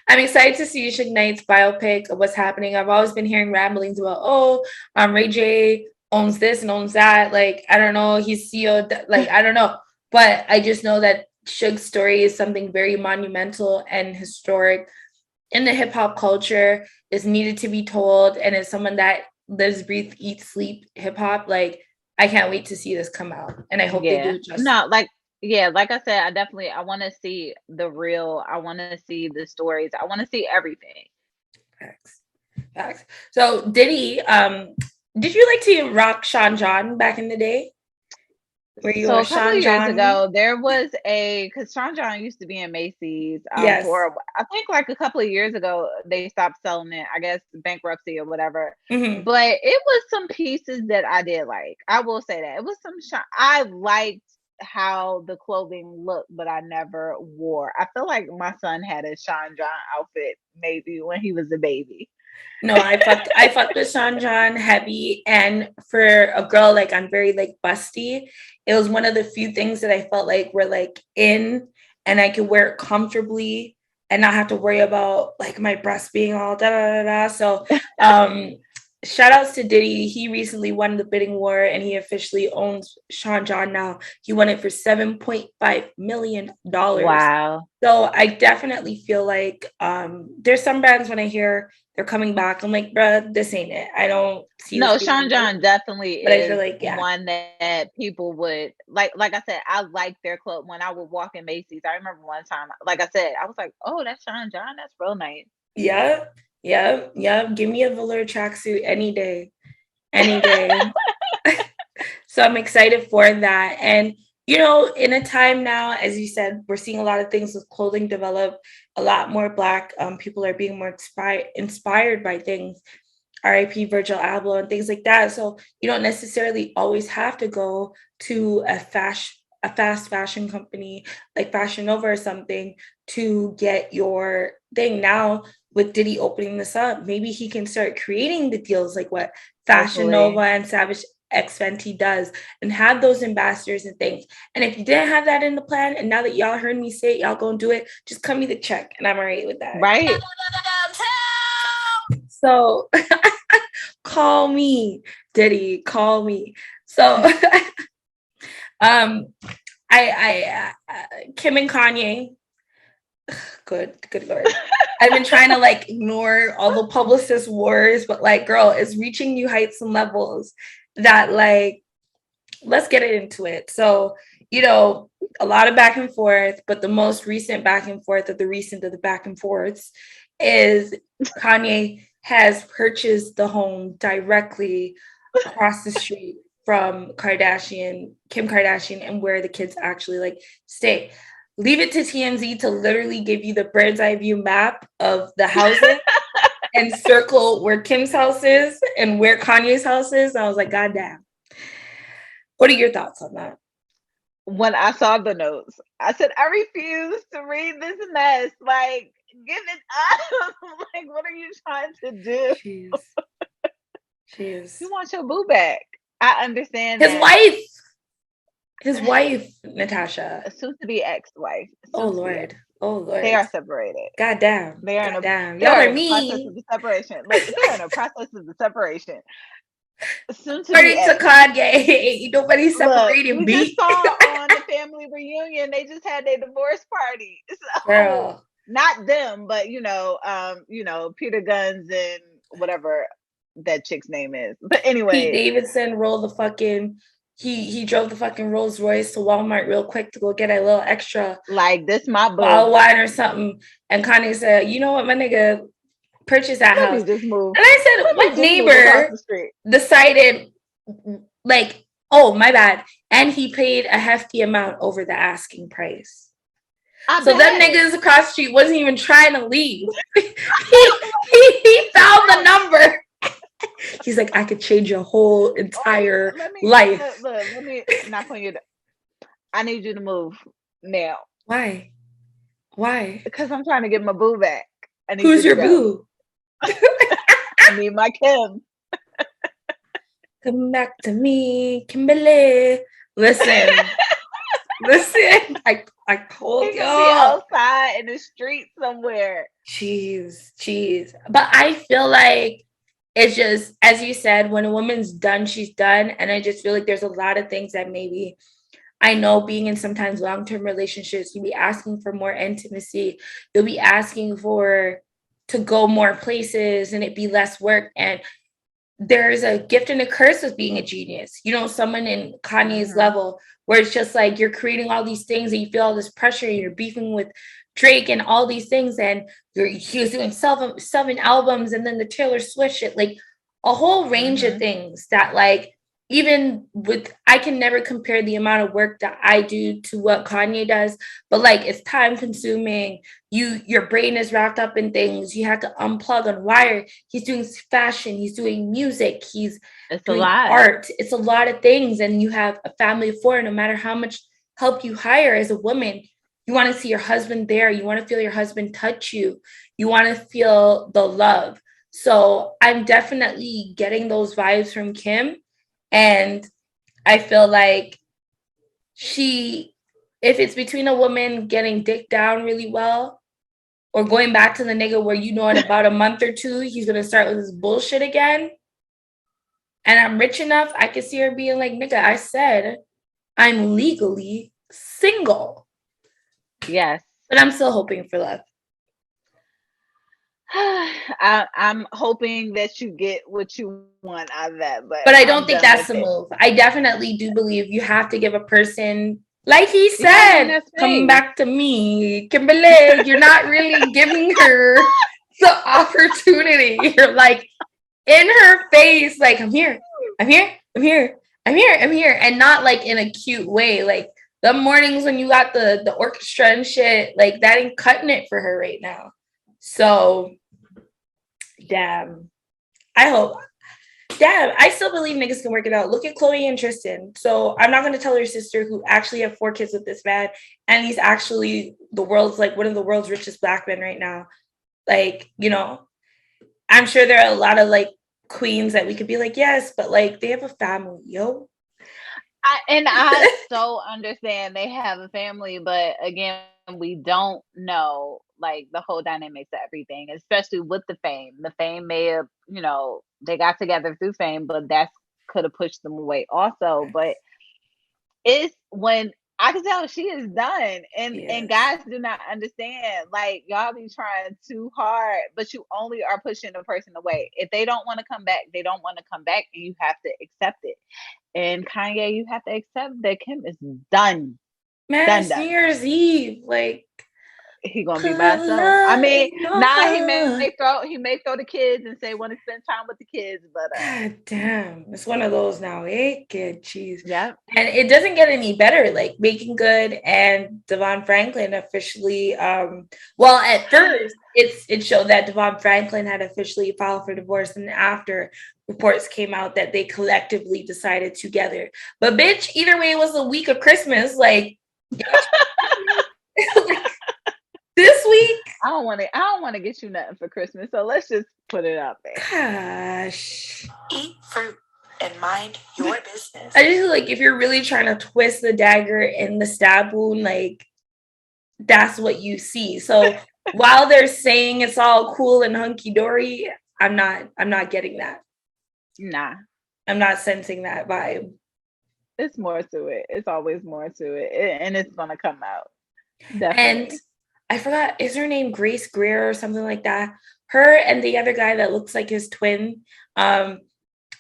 I'm excited to see Suge Knight's biopic of what's happening. I've always been hearing ramblings about, Ray J owns this and owns that. Like, I don't know, he's CEO, like, I don't know. But I just know that Suge's story is something very monumental and historic in the hip hop culture, is needed to be told, and as someone that lives, breathe, eat, sleep hip hop, like I can't wait to see this come out, and I hope they do it justice. No, like I said, I want to see the real. I want to see the stories. I want to see everything. Facts. So Diddy, did you like to rock Sean John back in the day? So a couple of years ago, there was because Sean John used to be in Macy's. Yes. I think like a couple of years ago, they stopped selling it. I guess bankruptcy or whatever. Mm-hmm. But it was some pieces that I did like. I will say that it was some. I liked how the clothing looked, but I never wore. I feel like my son had a Sean John outfit maybe when he was a baby. No, I fucked with Sean John heavy, and for a girl, like, I'm very like busty. It was one of the few things that I felt like were like in, and I could wear it comfortably and not have to worry about like my breasts being all da da da da. So shout outs to Diddy. He recently won the bidding war and he officially owns Sean John now. He won it for $7.5 million. Wow. So I definitely feel like there's some brands when I hear they're coming back, I'm like, bruh, this ain't it. I don't see. No, Sean John definitely but is I feel like, one that people would like. Like I said, I like their clothes. When I would walk in Macy's, I remember one time, like I said, I was like, oh, that's Sean John. That's real nice. Yeah. Give me a velour tracksuit any day. So I'm excited for that. And you know, in a time now, as you said, we're seeing a lot of things with clothing develop. A lot more Black people are being more inspired by things. R.I.P. Virgil Abloh and things like that. So you don't necessarily always have to go to a fast fashion company like Fashion Nova or something to get your thing. Now with Diddy opening this up, maybe he can start creating the deals like what Fashion Nova and Savage X Fenty does, and have those ambassadors and things. And if you didn't have that in the plan, and now that y'all heard me say it, y'all gonna do it, just cut me the check and I'm all right with that. Right. So call me, Diddy, call me. So I Kim and Kanye, good Lord. I've been trying to like ignore all the publicist wars, but like, girl, it's reaching new heights and levels that like, let's get into it. So, you know, a lot of back and forth, but the most recent back and forth of the back and forths is Kanye has purchased the home directly across the street from Kim Kardashian, and where the kids actually like stay. Leave it to TMZ to literally give you the bird's eye view map of the houses and circle where Kim's house is and where Kanye's house is. And I was like, God damn. What are your thoughts on that? When I saw the notes, I said, I refuse to read this mess. Like, give it up. Like, what are you trying to do? Jeez. You want your boo back. I understand His wife, Natasha. Soon to be ex-wife. Oh Lord. They are separated. God damn. They are in a process of the separation. Look, they're in a process of the separation. Soon to According be to Kanye, nobody separated. We just saw on the family reunion, they just had their divorce party. So, girl, not them, but Peter Guns and whatever that chick's name is. But anyway, Pete Davidson rolled the fucking. He drove the fucking Rolls Royce to Walmart real quick to go get a little extra, like this my bottle of wine or something. And Kanye said, "You know what, my nigga, purchase that house." Just move. And I said, "What neighbor decided, like, oh my bad?" And he paid a hefty amount over the asking price. So them niggas across the street wasn't even trying to leave. he found the number. He's like, I could change your whole entire life. Let me knock on your door. I need you to move now. Why? Because I'm trying to get my boo back. Who's your boo? I need my Kim. Come back to me, Kimberly. Listen. I told y'all. Outside in the street somewhere. Jeez. But I feel like it's just, as you said, when a woman's done, she's done. And I just feel like there's a lot of things that maybe I know being in sometimes long-term relationships, you'll be asking for more intimacy. You'll be asking for to go more places and it be less work. And there's a gift and a curse of being a genius. You know, someone in Kanye's level where it's just like you're creating all these things and you feel all this pressure and you're beefing with Drake and all these things, and he was doing seven albums and then the Taylor Swift shit, like a whole range of things that like even with I can never compare the amount of work that I do to what Kanye does, but like it's time consuming. Your brain is wrapped up in things. You have to unplug and wire. He's doing fashion, he's doing music, he's doing art. It's a lot of things, and you have a family of four. No matter how much help you hire as a woman, you want to see your husband there. You want to feel your husband touch you. You want to feel the love. So I'm definitely getting those vibes from Kim. And I feel like if it's between a woman getting dick down really well or going back to the nigga where you know in about a month or two, he's going to start with this bullshit again. And I'm rich enough, I could see her being like, nigga, I said I'm legally single. Yes. But I'm still hoping for love. I'm hoping that you get what you want out of that. But I don't think that's the move. I definitely do believe you have to give a person, like he said, come back to me. Kimberly, you're not really giving her the opportunity. You're like in her face, like, I'm here. And not like in a cute way. Like the mornings when you got the orchestra and shit, like that ain't cutting it for her right now. So, damn. I still believe niggas can work it out. Look at Chloe and Tristan. So I'm not going to tell her sister who actually have 4 kids with this man. And he's actually one of the world's richest black men right now. Like, you know, I'm sure there are a lot of like queens that we could be like, yes, but like they have a family, yo. I so understand they have a family, but again, we don't know like the whole dynamics of everything, especially with the fame. The fame may have, you know, they got together through fame, but that could have pushed them away also. But it's when I can tell she is done, and guys do not understand. Like y'all be trying too hard, but you only are pushing the person away. If they don't want to come back, they don't want to come back, and you have to accept it. And Kanye, you have to accept that Kim is done. Man, it's New Year's Eve. Like he gonna be by himself. I mean, he may throw the kids and say want to spend time with the kids, but God damn, it's one of those now. Kid, jeez. Yeah. And it doesn't get any better. Like Meagan Good and DeVon Franklin officially. Well, at first it showed that DeVon Franklin had officially filed for divorce, and after reports came out that they collectively decided together. But bitch, either way, it was the week of Christmas. Like. This week, I don't want to get you nothing for Christmas, so let's just put it out there. Gosh, eat fruit and mind your business. I just feel like if you're really trying to twist the dagger in the stab wound, like that's what you see. So while they're saying it's all cool and hunky dory, I'm not getting that. Nah, I'm not sensing that vibe. It's more to it. It's always more to it, and it's gonna come out. Definitely. And I forgot, is her name Grace Greer or something like that? Her and the other guy that looks like his twin, they're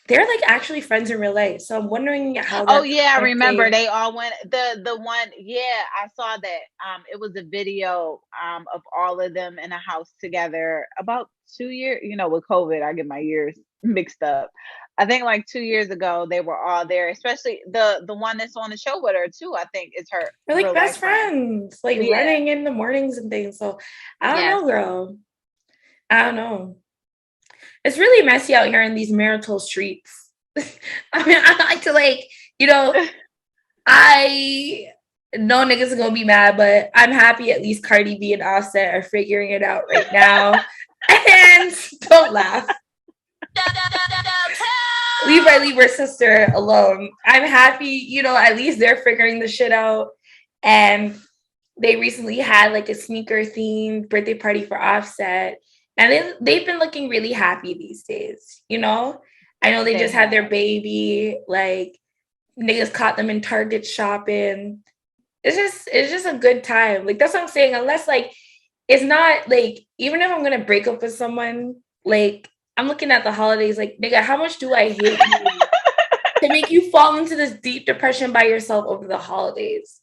like actually friends in real life. So I'm wondering how. Oh yeah, I remember they all went the one. Yeah, I saw that. It was a video of all of them in a house together about 2 years. You know, with COVID, I get my years mixed up. I think like 2 years ago they were all there, especially the one that's on the show with her too. I think is her. They're like best friends, like running in the mornings and things. So I don't know, girl. I don't know. It's really messy out here in these marital streets. I mean, I like to like, you know, I know niggas are gonna be mad, but I'm happy at least Cardi B and Offset are figuring it out right now. And don't laugh. Leave my Libra sister alone. I'm happy, you know, at least they're figuring the shit out. And they recently had like a sneaker themed birthday party for Offset. And they've been looking really happy these days, you know? I know they just had their baby. Like, Niggas caught them in Target shopping. It's just a good time. Like, that's what I'm saying. Unless, like, it's not, like, even if I'm gonna break up with someone, like, I'm looking at the holidays, like, nigga, how much do I hate you to make you fall into this deep depression by yourself over the holidays?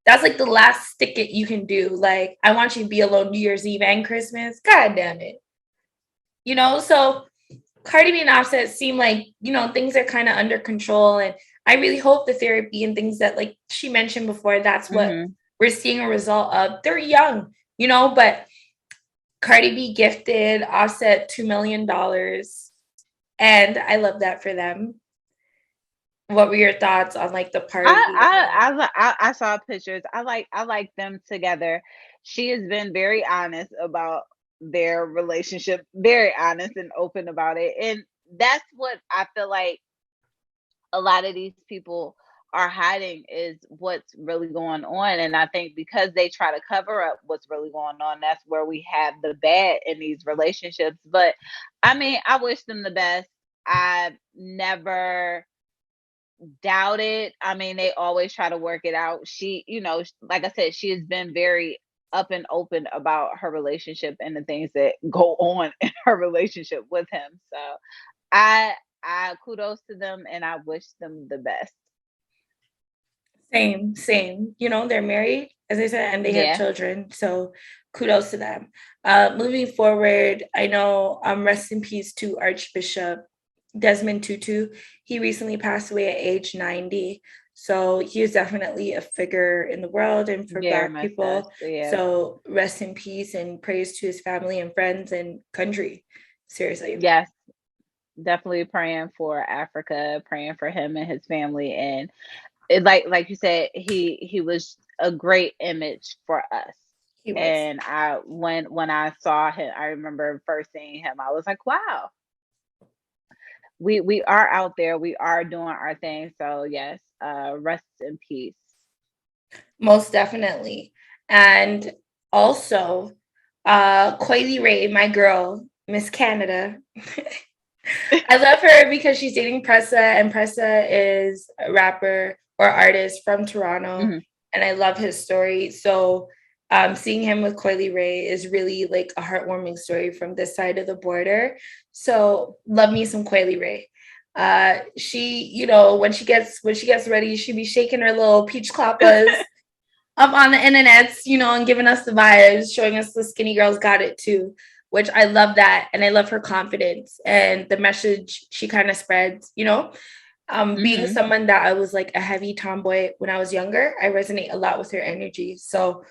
That's like the last stick it you can do. Like, I want you to be alone New Year's Eve and Christmas. God damn it. You know, so Cardi B and Offset seem like, you know, things are kind of under control. And I really hope the therapy and things that, like she mentioned before, that's what we're seeing a result of. They're young, you know, but Cardi B gifted Offset $2 million. And I love that for them. What were your thoughts on like the party? I saw pictures. I like them together. She has been very honest about their relationship, very honest and open about it. And that's what I feel like a lot of these people are hiding, is what's really going on. And I think because they try to cover up what's really going on, that's where we have the bad in these relationships. But I mean, I wish them the best. I never doubt it. I mean, they always try to work it out. She, you know, like I said, she has been very up and open about her relationship and the things that go on in her relationship with him. So I kudos to them and I wish them the best. Same. You know, they're married, as I said, and they have children. So kudos to them. Moving forward, I know rest in peace to Archbishop Desmond Tutu. He recently passed away at age 90. So he is definitely a figure in the world and for Black people. So rest in peace and praise to his family and friends and country. Seriously. Yes. Definitely praying for Africa, praying for him and his family. And it, like you said, he was a great image for us. And when I saw him, I remember first seeing him, I was like, wow. We are out there, we are doing our thing. So yes, rest in peace. Most definitely. And also, Coi Leray, my girl, Miss Canada. I love her because she's dating Pressa, and Pressa is a rapper or artist from Toronto, and I love his story. So seeing him with Coi Leray is really like a heartwarming story from this side of the border. So love me some Coi Leray. She, you know, when she gets ready, she be shaking her little peach clappas up on the internets, you know, and giving us the vibes, showing us the skinny girls got it too, which I love that. And I love her confidence and the message she kind of spreads, you know. Being someone that I was like a heavy tomboy when I was younger, I resonate a lot with her energy. So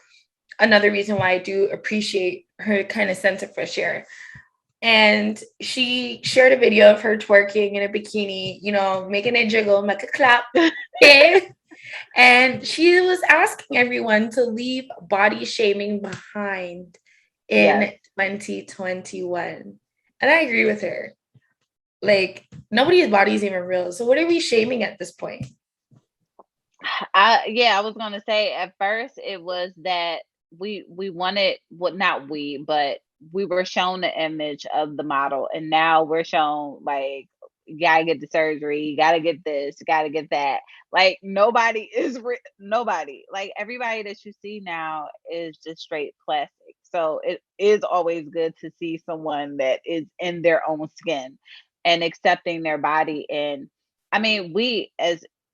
another reason why I do appreciate her kind of sense of fresh air. And she shared a video of her twerking in a bikini, you know, making it jiggle, make a clap. And she was asking everyone to leave body shaming behind in 2021. And I agree with her. Like, nobody's body is even real. So what are we shaming at this point? I was gonna say at first it was that we wanted, well, not we, but we were shown the image of the model, and now we're shown like, you gotta get the surgery, you gotta get this, you gotta get that. Like nobody, like everybody that you see now is just straight plastic. So it is always good to see someone that is in their own skin and accepting their body. And I mean,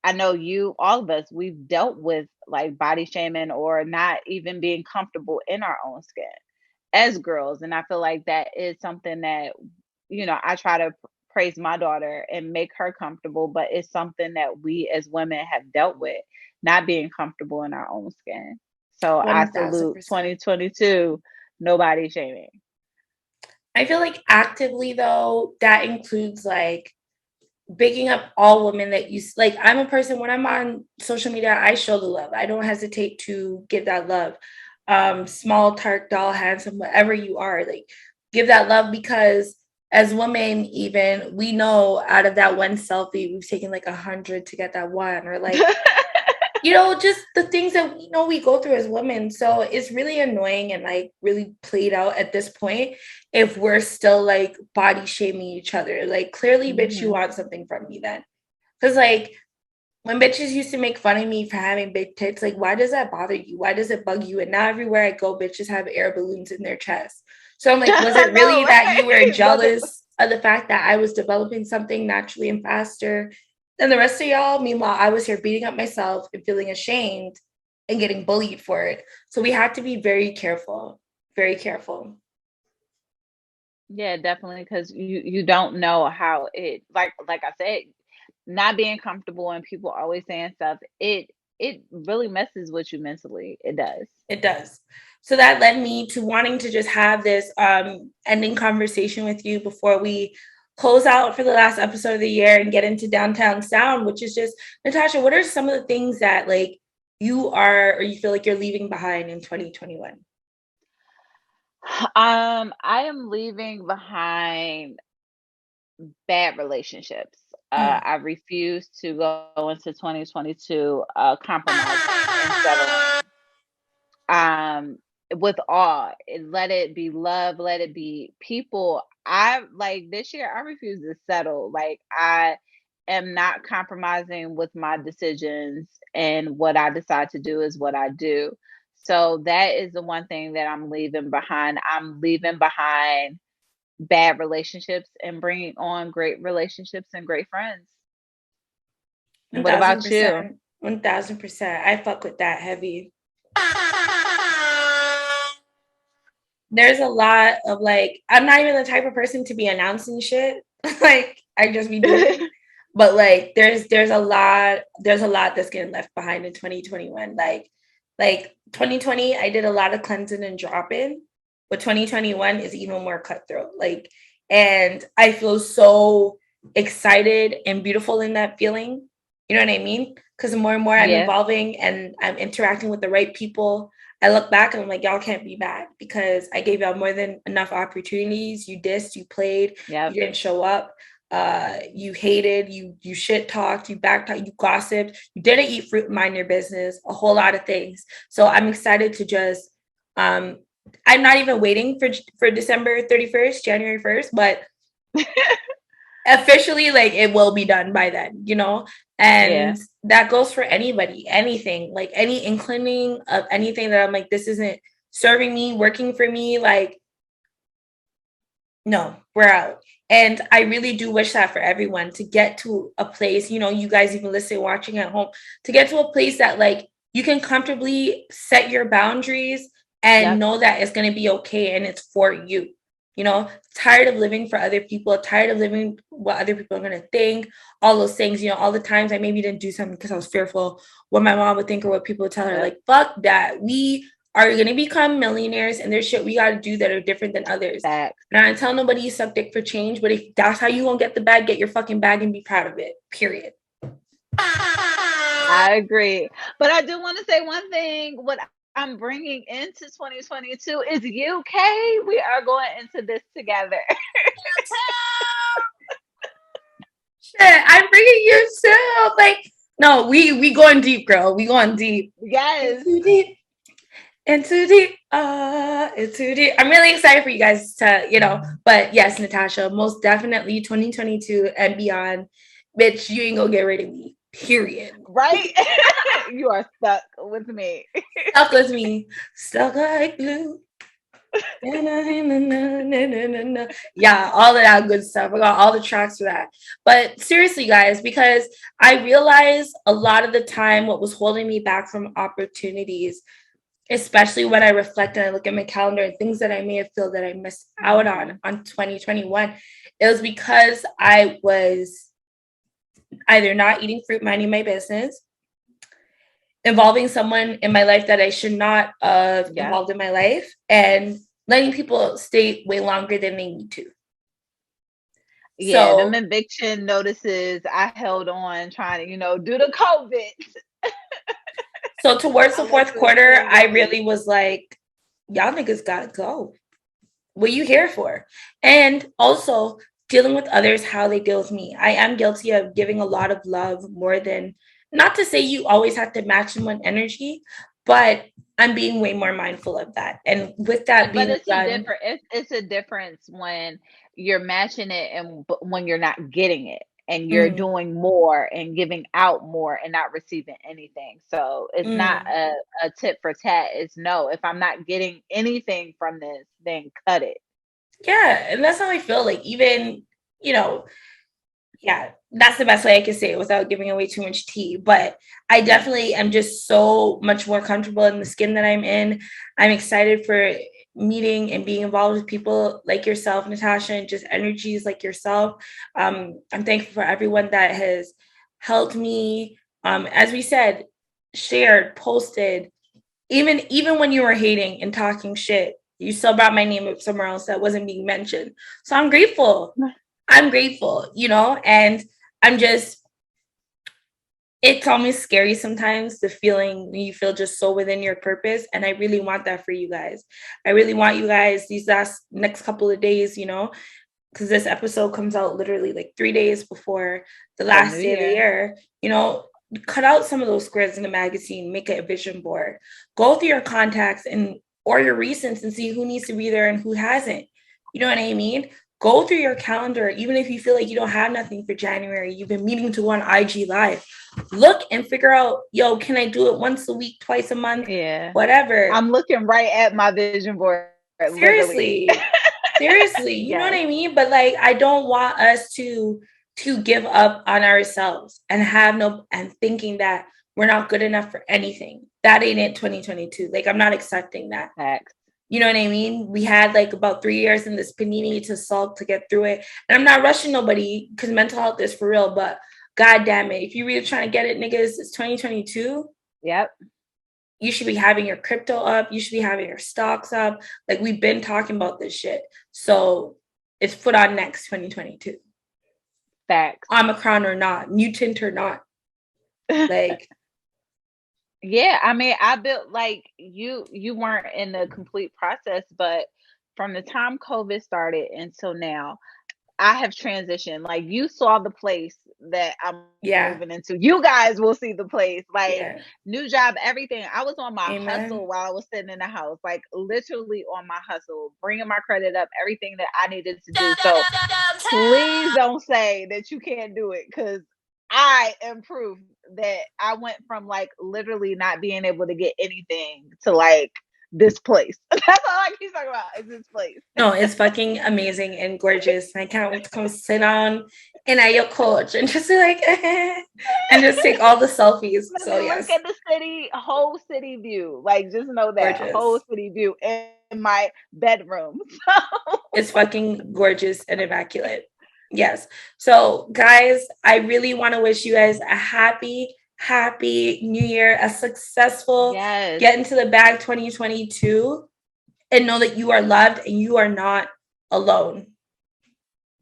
I know you, all of us, we've dealt with like body shaming or not even being comfortable in our own skin as girls. And I feel like that is something that, you know, I try to praise my daughter and make her comfortable, but it's something that we as women have dealt with, not being comfortable in our own skin. So 1,000%. I salute 2022, nobody shaming. I feel like actively though, that includes like bigging up all women that you like. I'm a person, when I'm on social media, I show the love. I don't hesitate to give that love. Small, tart, doll, handsome, whatever you are, like give that love, because as women, even we know out of that one selfie, we've taken like 100 to get that one, or like, you know, just the things that we know we go through as women. So it's really annoying and like really played out at this point if we're still like body shaming each other. Like clearly, bitch, you want something from me then. Because like when bitches used to make fun of me for having big tits, like, why does that bother you? Why does it bug you? And now everywhere I go, bitches have air balloons in their chest. So I'm like, was I it really know, that you were right? jealous of the fact that I was developing something naturally and faster than the rest of y'all? Meanwhile, I was here beating up myself and feeling ashamed and getting bullied for it. So we had to be very careful, very careful. Yeah, definitely, because you don't know how it, like I said, not being comfortable and people always saying stuff, it really messes with you mentally. It does. It does. So that led me to wanting to just have this ending conversation with you before we close out for the last episode of the year and get into Downtown Sound, which is just, Natasha, what are some of the things that like you are or you feel like you're leaving behind in 2021? I am leaving behind bad relationships. Mm. I refuse to go into 2022 compromising and settling. With all, let it be love, let it be people. I like this year, I refuse to settle. Like, I am not compromising with my decisions, and what I decide to do is what I do. So that is the one thing that I'm leaving behind. I'm leaving behind bad relationships and bringing on great relationships and great friends. What about you? 1000%. 1000%. I fuck with that heavy. There's a lot of like, I'm not even the type of person to be announcing shit. Like, I just be doing. But like, there's a lot that's getting left behind in 2021. Like 2020, I did a lot of cleansing and dropping, but 2021 is even more cutthroat. Like, and I feel so excited and beautiful in that feeling. You know what I mean? Because the more and more I'm Yeah. evolving and I'm interacting with the right people, I look back and I'm like, y'all can't be mad because I gave y'all more than enough opportunities. You dissed, you played, Yep. you didn't show up. You hated, you shit talked, you backtalked, you gossiped, you didn't eat fruit, mind your business, a whole lot of things. So I'm excited to just I'm not even waiting for December 31st, January 1st, but officially like it will be done by then, you know? And Yeah. that goes for anybody, anything, like any inclining of anything that I'm like, this isn't serving me, working for me, like, no, we're out. And I really do wish that for everyone to get to a place, you know, you guys even listening, watching at home, to get to a place that like you can comfortably set your boundaries and Yep. know that it's going to be okay and it's for you. You know, tired of living for other people, tired of living what other people are going to think, all those things, you know, all the times I maybe didn't do something because I was fearful what my mom would think or what people would tell her. Yep. Like, fuck that. We are going to become millionaires and there's shit we got to do that are different than others. Facts. And I don't tell nobody you suck dick for change, but if that's how you gonna get the bag, get your fucking bag and be proud of it. Period. I agree. But I do want to say one thing. What I'm bringing into 2022 is UK. We are going into this together. Shit, I'm bringing you too. Like, no, we going deep, girl. We going deep. Yes. Too deep. And too deep. It's too deep. I'm really excited for you guys to, you know, but yes, Natasha, most definitely 2022 and beyond. Bitch, you ain't gonna get rid of me. Period. Right? You are stuck with me. Stuck with me. Stuck like glue. Yeah, all of that good stuff. I got all the tracks for that. But seriously, guys, because I realized a lot of the time what was holding me back from opportunities, especially when I reflect and I look at my calendar and things that I may have felt that I missed out on 2021, it was because I was either not eating fruit, minding my business, involving someone in my life that I should not have involved in my life, and letting people stay way longer than they need to. Yeah, them So, eviction notices, I held on trying to, due to COVID. so towards the I let fourth this quarter, thing I go. really was like, y'all niggas gotta go. What are you here for? And also dealing with others how they deal with me. I am guilty of giving a lot of love more than, not to say you always have to match someone's energy, but I'm being way more mindful of that. And with that But being it's done, it's a difference when you're matching it and when you're not getting it. and you're doing more and giving out more and not receiving anything. So it's not a tit for tat. It's no, if I'm not getting anything from this, then cut it. Yeah, and that's how I feel. Like, even, you know, yeah, that's the best way I can say it without giving away too much tea. But I definitely am just so much more comfortable in the skin that I'm in. I'm excited for meeting and being involved with people like yourself, Natasha, and just energies like yourself. I'm thankful for everyone that has helped me. As we said, shared, posted, even when you were hating and talking shit, you still brought my name up somewhere else that wasn't being mentioned. So I'm grateful. I'm grateful, you know, and I'm just, it's almost scary sometimes, the feeling when you feel just so within your purpose. And I really want that for you guys. I really want you guys these next couple of days, you know, because this episode comes out literally like 3 days before the last day of the year, you know, cut out some of those squares in the magazine, make it a vision board, go through your contacts and or your recents and see who needs to be there and who hasn't. You know what I mean? Go through your calendar, even if you feel like you don't have nothing for January, you've been meaning to go on IG Live. Look and figure out, yo, can I do it once a week, twice a month? Yeah. Whatever. I'm looking right at my vision board. Seriously. Seriously. You know what I mean? But like, I don't want us to give up on ourselves and and thinking that we're not good enough for anything. That ain't it 2022. Like, I'm not accepting that. Facts. You know what I mean? We had like about 3 years in this panini to sulk to get through it. And I'm not rushing nobody because mental health is for real. But God damn it, if you're really trying to get it, niggas, it's 2022. Yep. You should be having your crypto up. You should be having your stocks up. Like, we've been talking about this shit. So it's put on next 2022. Facts. Omicron or not, mutant or not. Like, yeah, I mean, I built like you weren't in the complete process, but from the time COVID started until now, I have transitioned. Like, you saw the place that I'm moving into. You guys will see the place. Like, new job, everything. I was on my hustle while I was sitting in the house, like literally on my hustle, bringing my credit up, everything that I needed to do. So please don't say that you can't do it, because I am proof that I went from like literally not being able to get anything to like this place. That's all I keep talking about is this place. No, it's fucking amazing and gorgeous. And I can't wait to come sit on and at your couch and just be like, and just take all the selfies. So yes. Look at the city, whole city view. Like, just know that gorgeous. Whole city view in my bedroom. It's fucking gorgeous and immaculate. Yes. So guys, I really want to wish you guys a happy new year, a successful get into the bag 2022, and know that you are loved and you are not alone.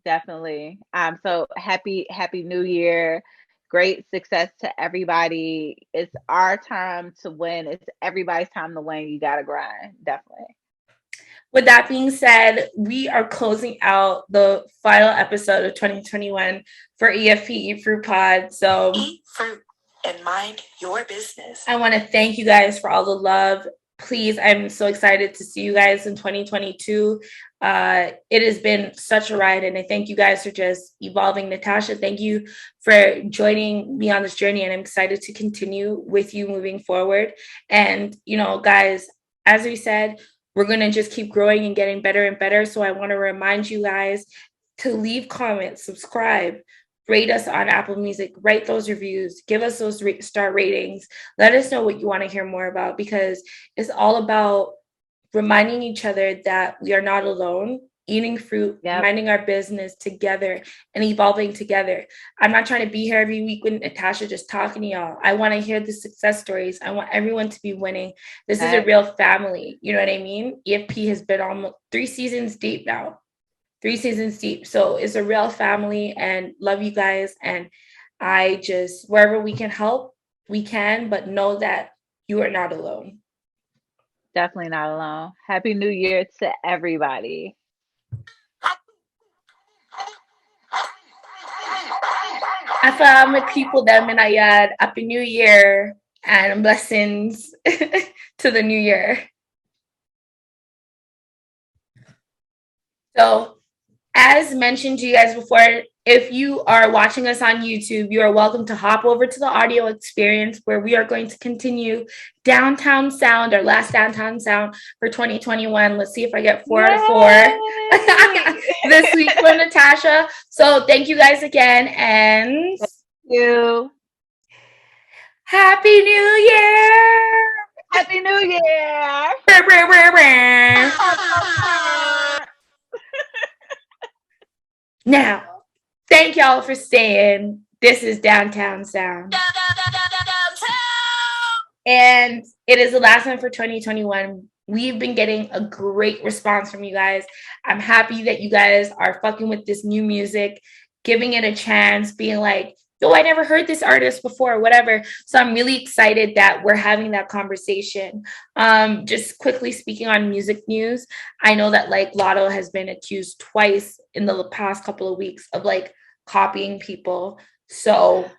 Definitely. So happy new year. Great success to everybody. It's our time to win. It's everybody's time to win. You gotta grind. Definitely. With that being said, we are closing out the final episode of 2021 for EFP Eat Fruit Pod. So eat fruit and mind your business. I want to thank you guys for all the love. Please, I'm so excited to see you guys in 2022. It has been such a ride, and I thank you guys for just evolving. Natasha, thank you for joining me on this journey, and I'm excited to continue with you moving forward. And, you know, guys, as we said, we're going to just keep growing and getting better and better. So I want to remind you guys to leave comments, subscribe, rate us on Apple Music, write those reviews, give us those star ratings. Let us know what you want to hear more about, because it's all about reminding each other that we are not alone, eating fruit, minding our business together and evolving together. I'm not trying to be here every week with Natasha just talking to y'all. I want to hear the success stories. I want everyone to be winning. This is a real family. You know what I mean? EFP has been almost 3 seasons deep now. 3 seasons deep. So it's a real family, and love you guys. And I just, wherever we can help, we can, but know that you are not alone. Definitely not alone. Happy New Year to everybody. After people them in a yard, Happy New Year and blessings to the new year. So as mentioned to you guys before, if you are watching us on YouTube, you are welcome to hop over to the audio experience where we are going to continue Downtown Sound, our last Downtown Sound for 2021. Let's see if I get 4 out of 4 this week from Natasha. So thank you guys again, and thank you. Happy New Year! Happy New Year! Now, thank y'all for staying. This is Downtown Sound. And it is the last one for 2021. We've been getting a great response from you guys. I'm happy that you guys are fucking with this new music, giving it a chance, being like, yo, I never heard this artist before, whatever. So I'm really excited that we're having that conversation. Just quickly speaking on music news, I know that like Latto has been accused twice in the past couple of weeks of like copying people. So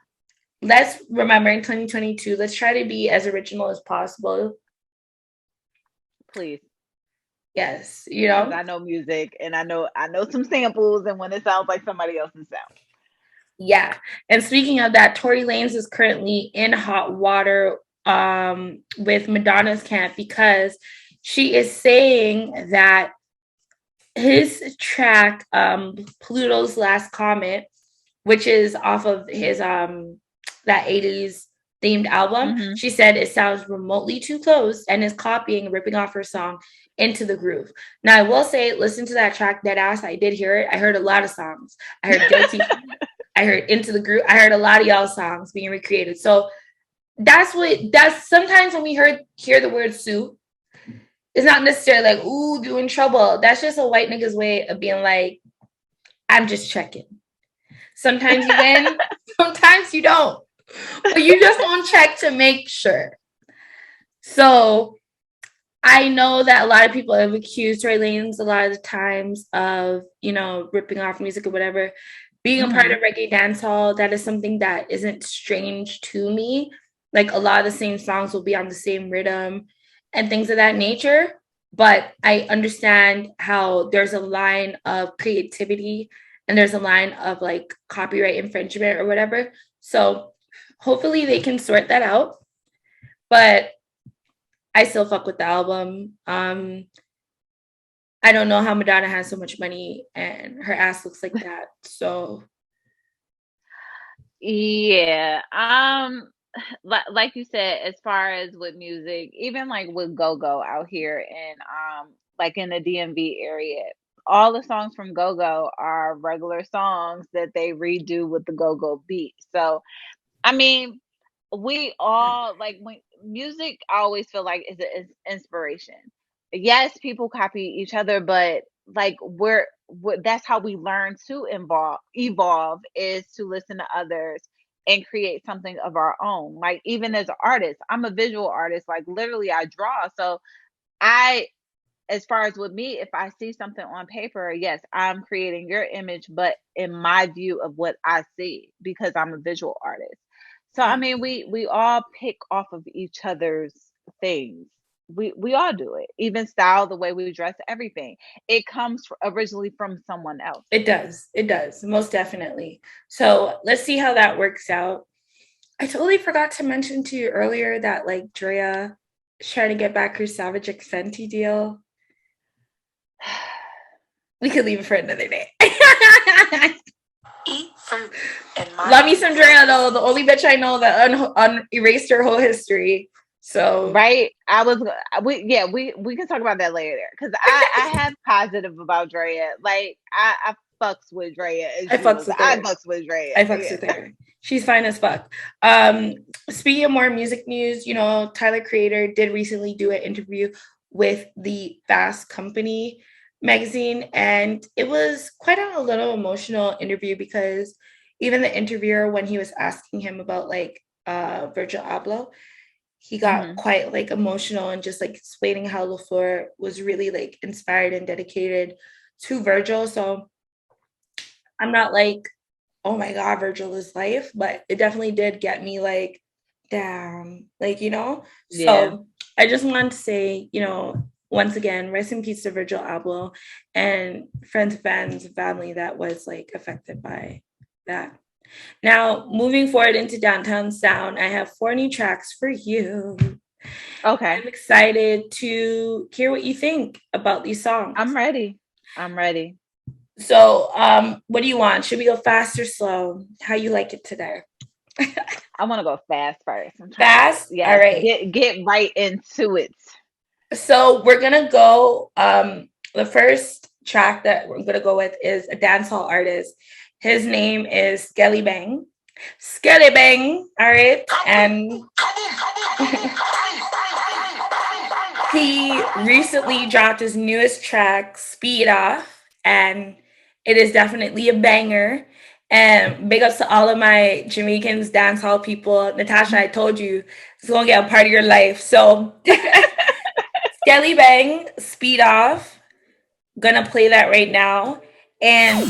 let's remember in 2022, let's try to be as original as possible. Please. Yes, you know. I know music and I know some samples and when it sounds like somebody else's sound. Yeah. And speaking of that, Tory Lanez is currently in hot water with Madonna's camp because she is saying that his track, Pluto's Last Comet, which is off of his that 80s themed album, she said it sounds remotely too close and is copying and ripping off her song Into the Groove. Now I will say, listen to that track, dead ass. I did hear it. I heard a lot of songs. I heard Guilty. I heard Into the Groove. I heard a lot of y'all songs being recreated. So that's sometimes when we hear the word sue, it's not necessarily like, ooh, you in trouble. That's just a white nigga's way of being like, I'm just checking. Sometimes you win, sometimes you don't. But you just don't check to make sure. So I know that a lot of people have accused Tory Lanez a lot of the times of, you know, ripping off music or whatever. Being a part of reggae dancehall, that is something that isn't strange to me. Like a lot of the same songs will be on the same rhythm and things of that nature. But I understand how there's a line of creativity and there's a line of like copyright infringement or whatever. So hopefully they can sort that out. But I still fuck with the album. I don't know how Madonna has so much money and her ass looks like that. So yeah, like you said, as far as with music, even like with go-go out here and like in the DMV area, all the songs from go-go are regular songs that they redo with the go-go beat. So I mean, we all like when music, I always feel like is an inspiration. Yes, people copy each other, but like that's how we learn to evolve is to listen to others and create something of our own. Like even as an artist, I'm a visual artist, like literally I draw. So as far as with me, if I see something on paper, yes, I'm creating your image, but in my view of what I see, because I'm a visual artist. So I mean, we all pick off of each other's things. We all do it. Even style, the way we dress, everything. It comes originally from someone else. It does, most definitely. So let's see how that works out. I totally forgot to mention to you earlier that like Drea is trying to get back her Savage X Fenty deal. We could leave it for another day. Eat fruit and mind. Love me some Drea though. The only bitch I know that erased her whole history. So right, we can talk about that later because I have positive about Drea. Like I fucks with Drea. I fucks with her. She's fine as fuck. Speaking of more music news, you know, Tyler Creator did recently do an interview with the Fast Company magazine, and it was quite a little emotional interview because even the interviewer, when he was asking him about like Virgil Abloh, he got quite like emotional and just like explaining how LaFleur was really like inspired and dedicated to Virgil. So I'm not like, oh my God, Virgil is life, but it definitely did get me like, damn, like, you know? Yeah. So I just wanted to say, you know, once again, rest in peace to Virgil Abloh and friends, fans, family that was like affected by that. Now, moving forward into Downtown Sound, I have 4 new tracks for you. Okay. I'm excited to hear what you think about these songs. I'm ready. So, what do you want? Should we go fast or slow? How you like it today? I want to go fast first. Fast? Yeah. All right. Get right into it. So we're gonna go. The first track that we're gonna go with is a dancehall artist. His name is Skillibeng. Skillibeng. All right, and he recently dropped his newest track, "Speed Off," and it is definitely a banger. And big ups to all of my Jamaicans dancehall people. Natasha, I told you it's gonna get a part of your life. So Skillibeng, Speed Off. Gonna play that right now. And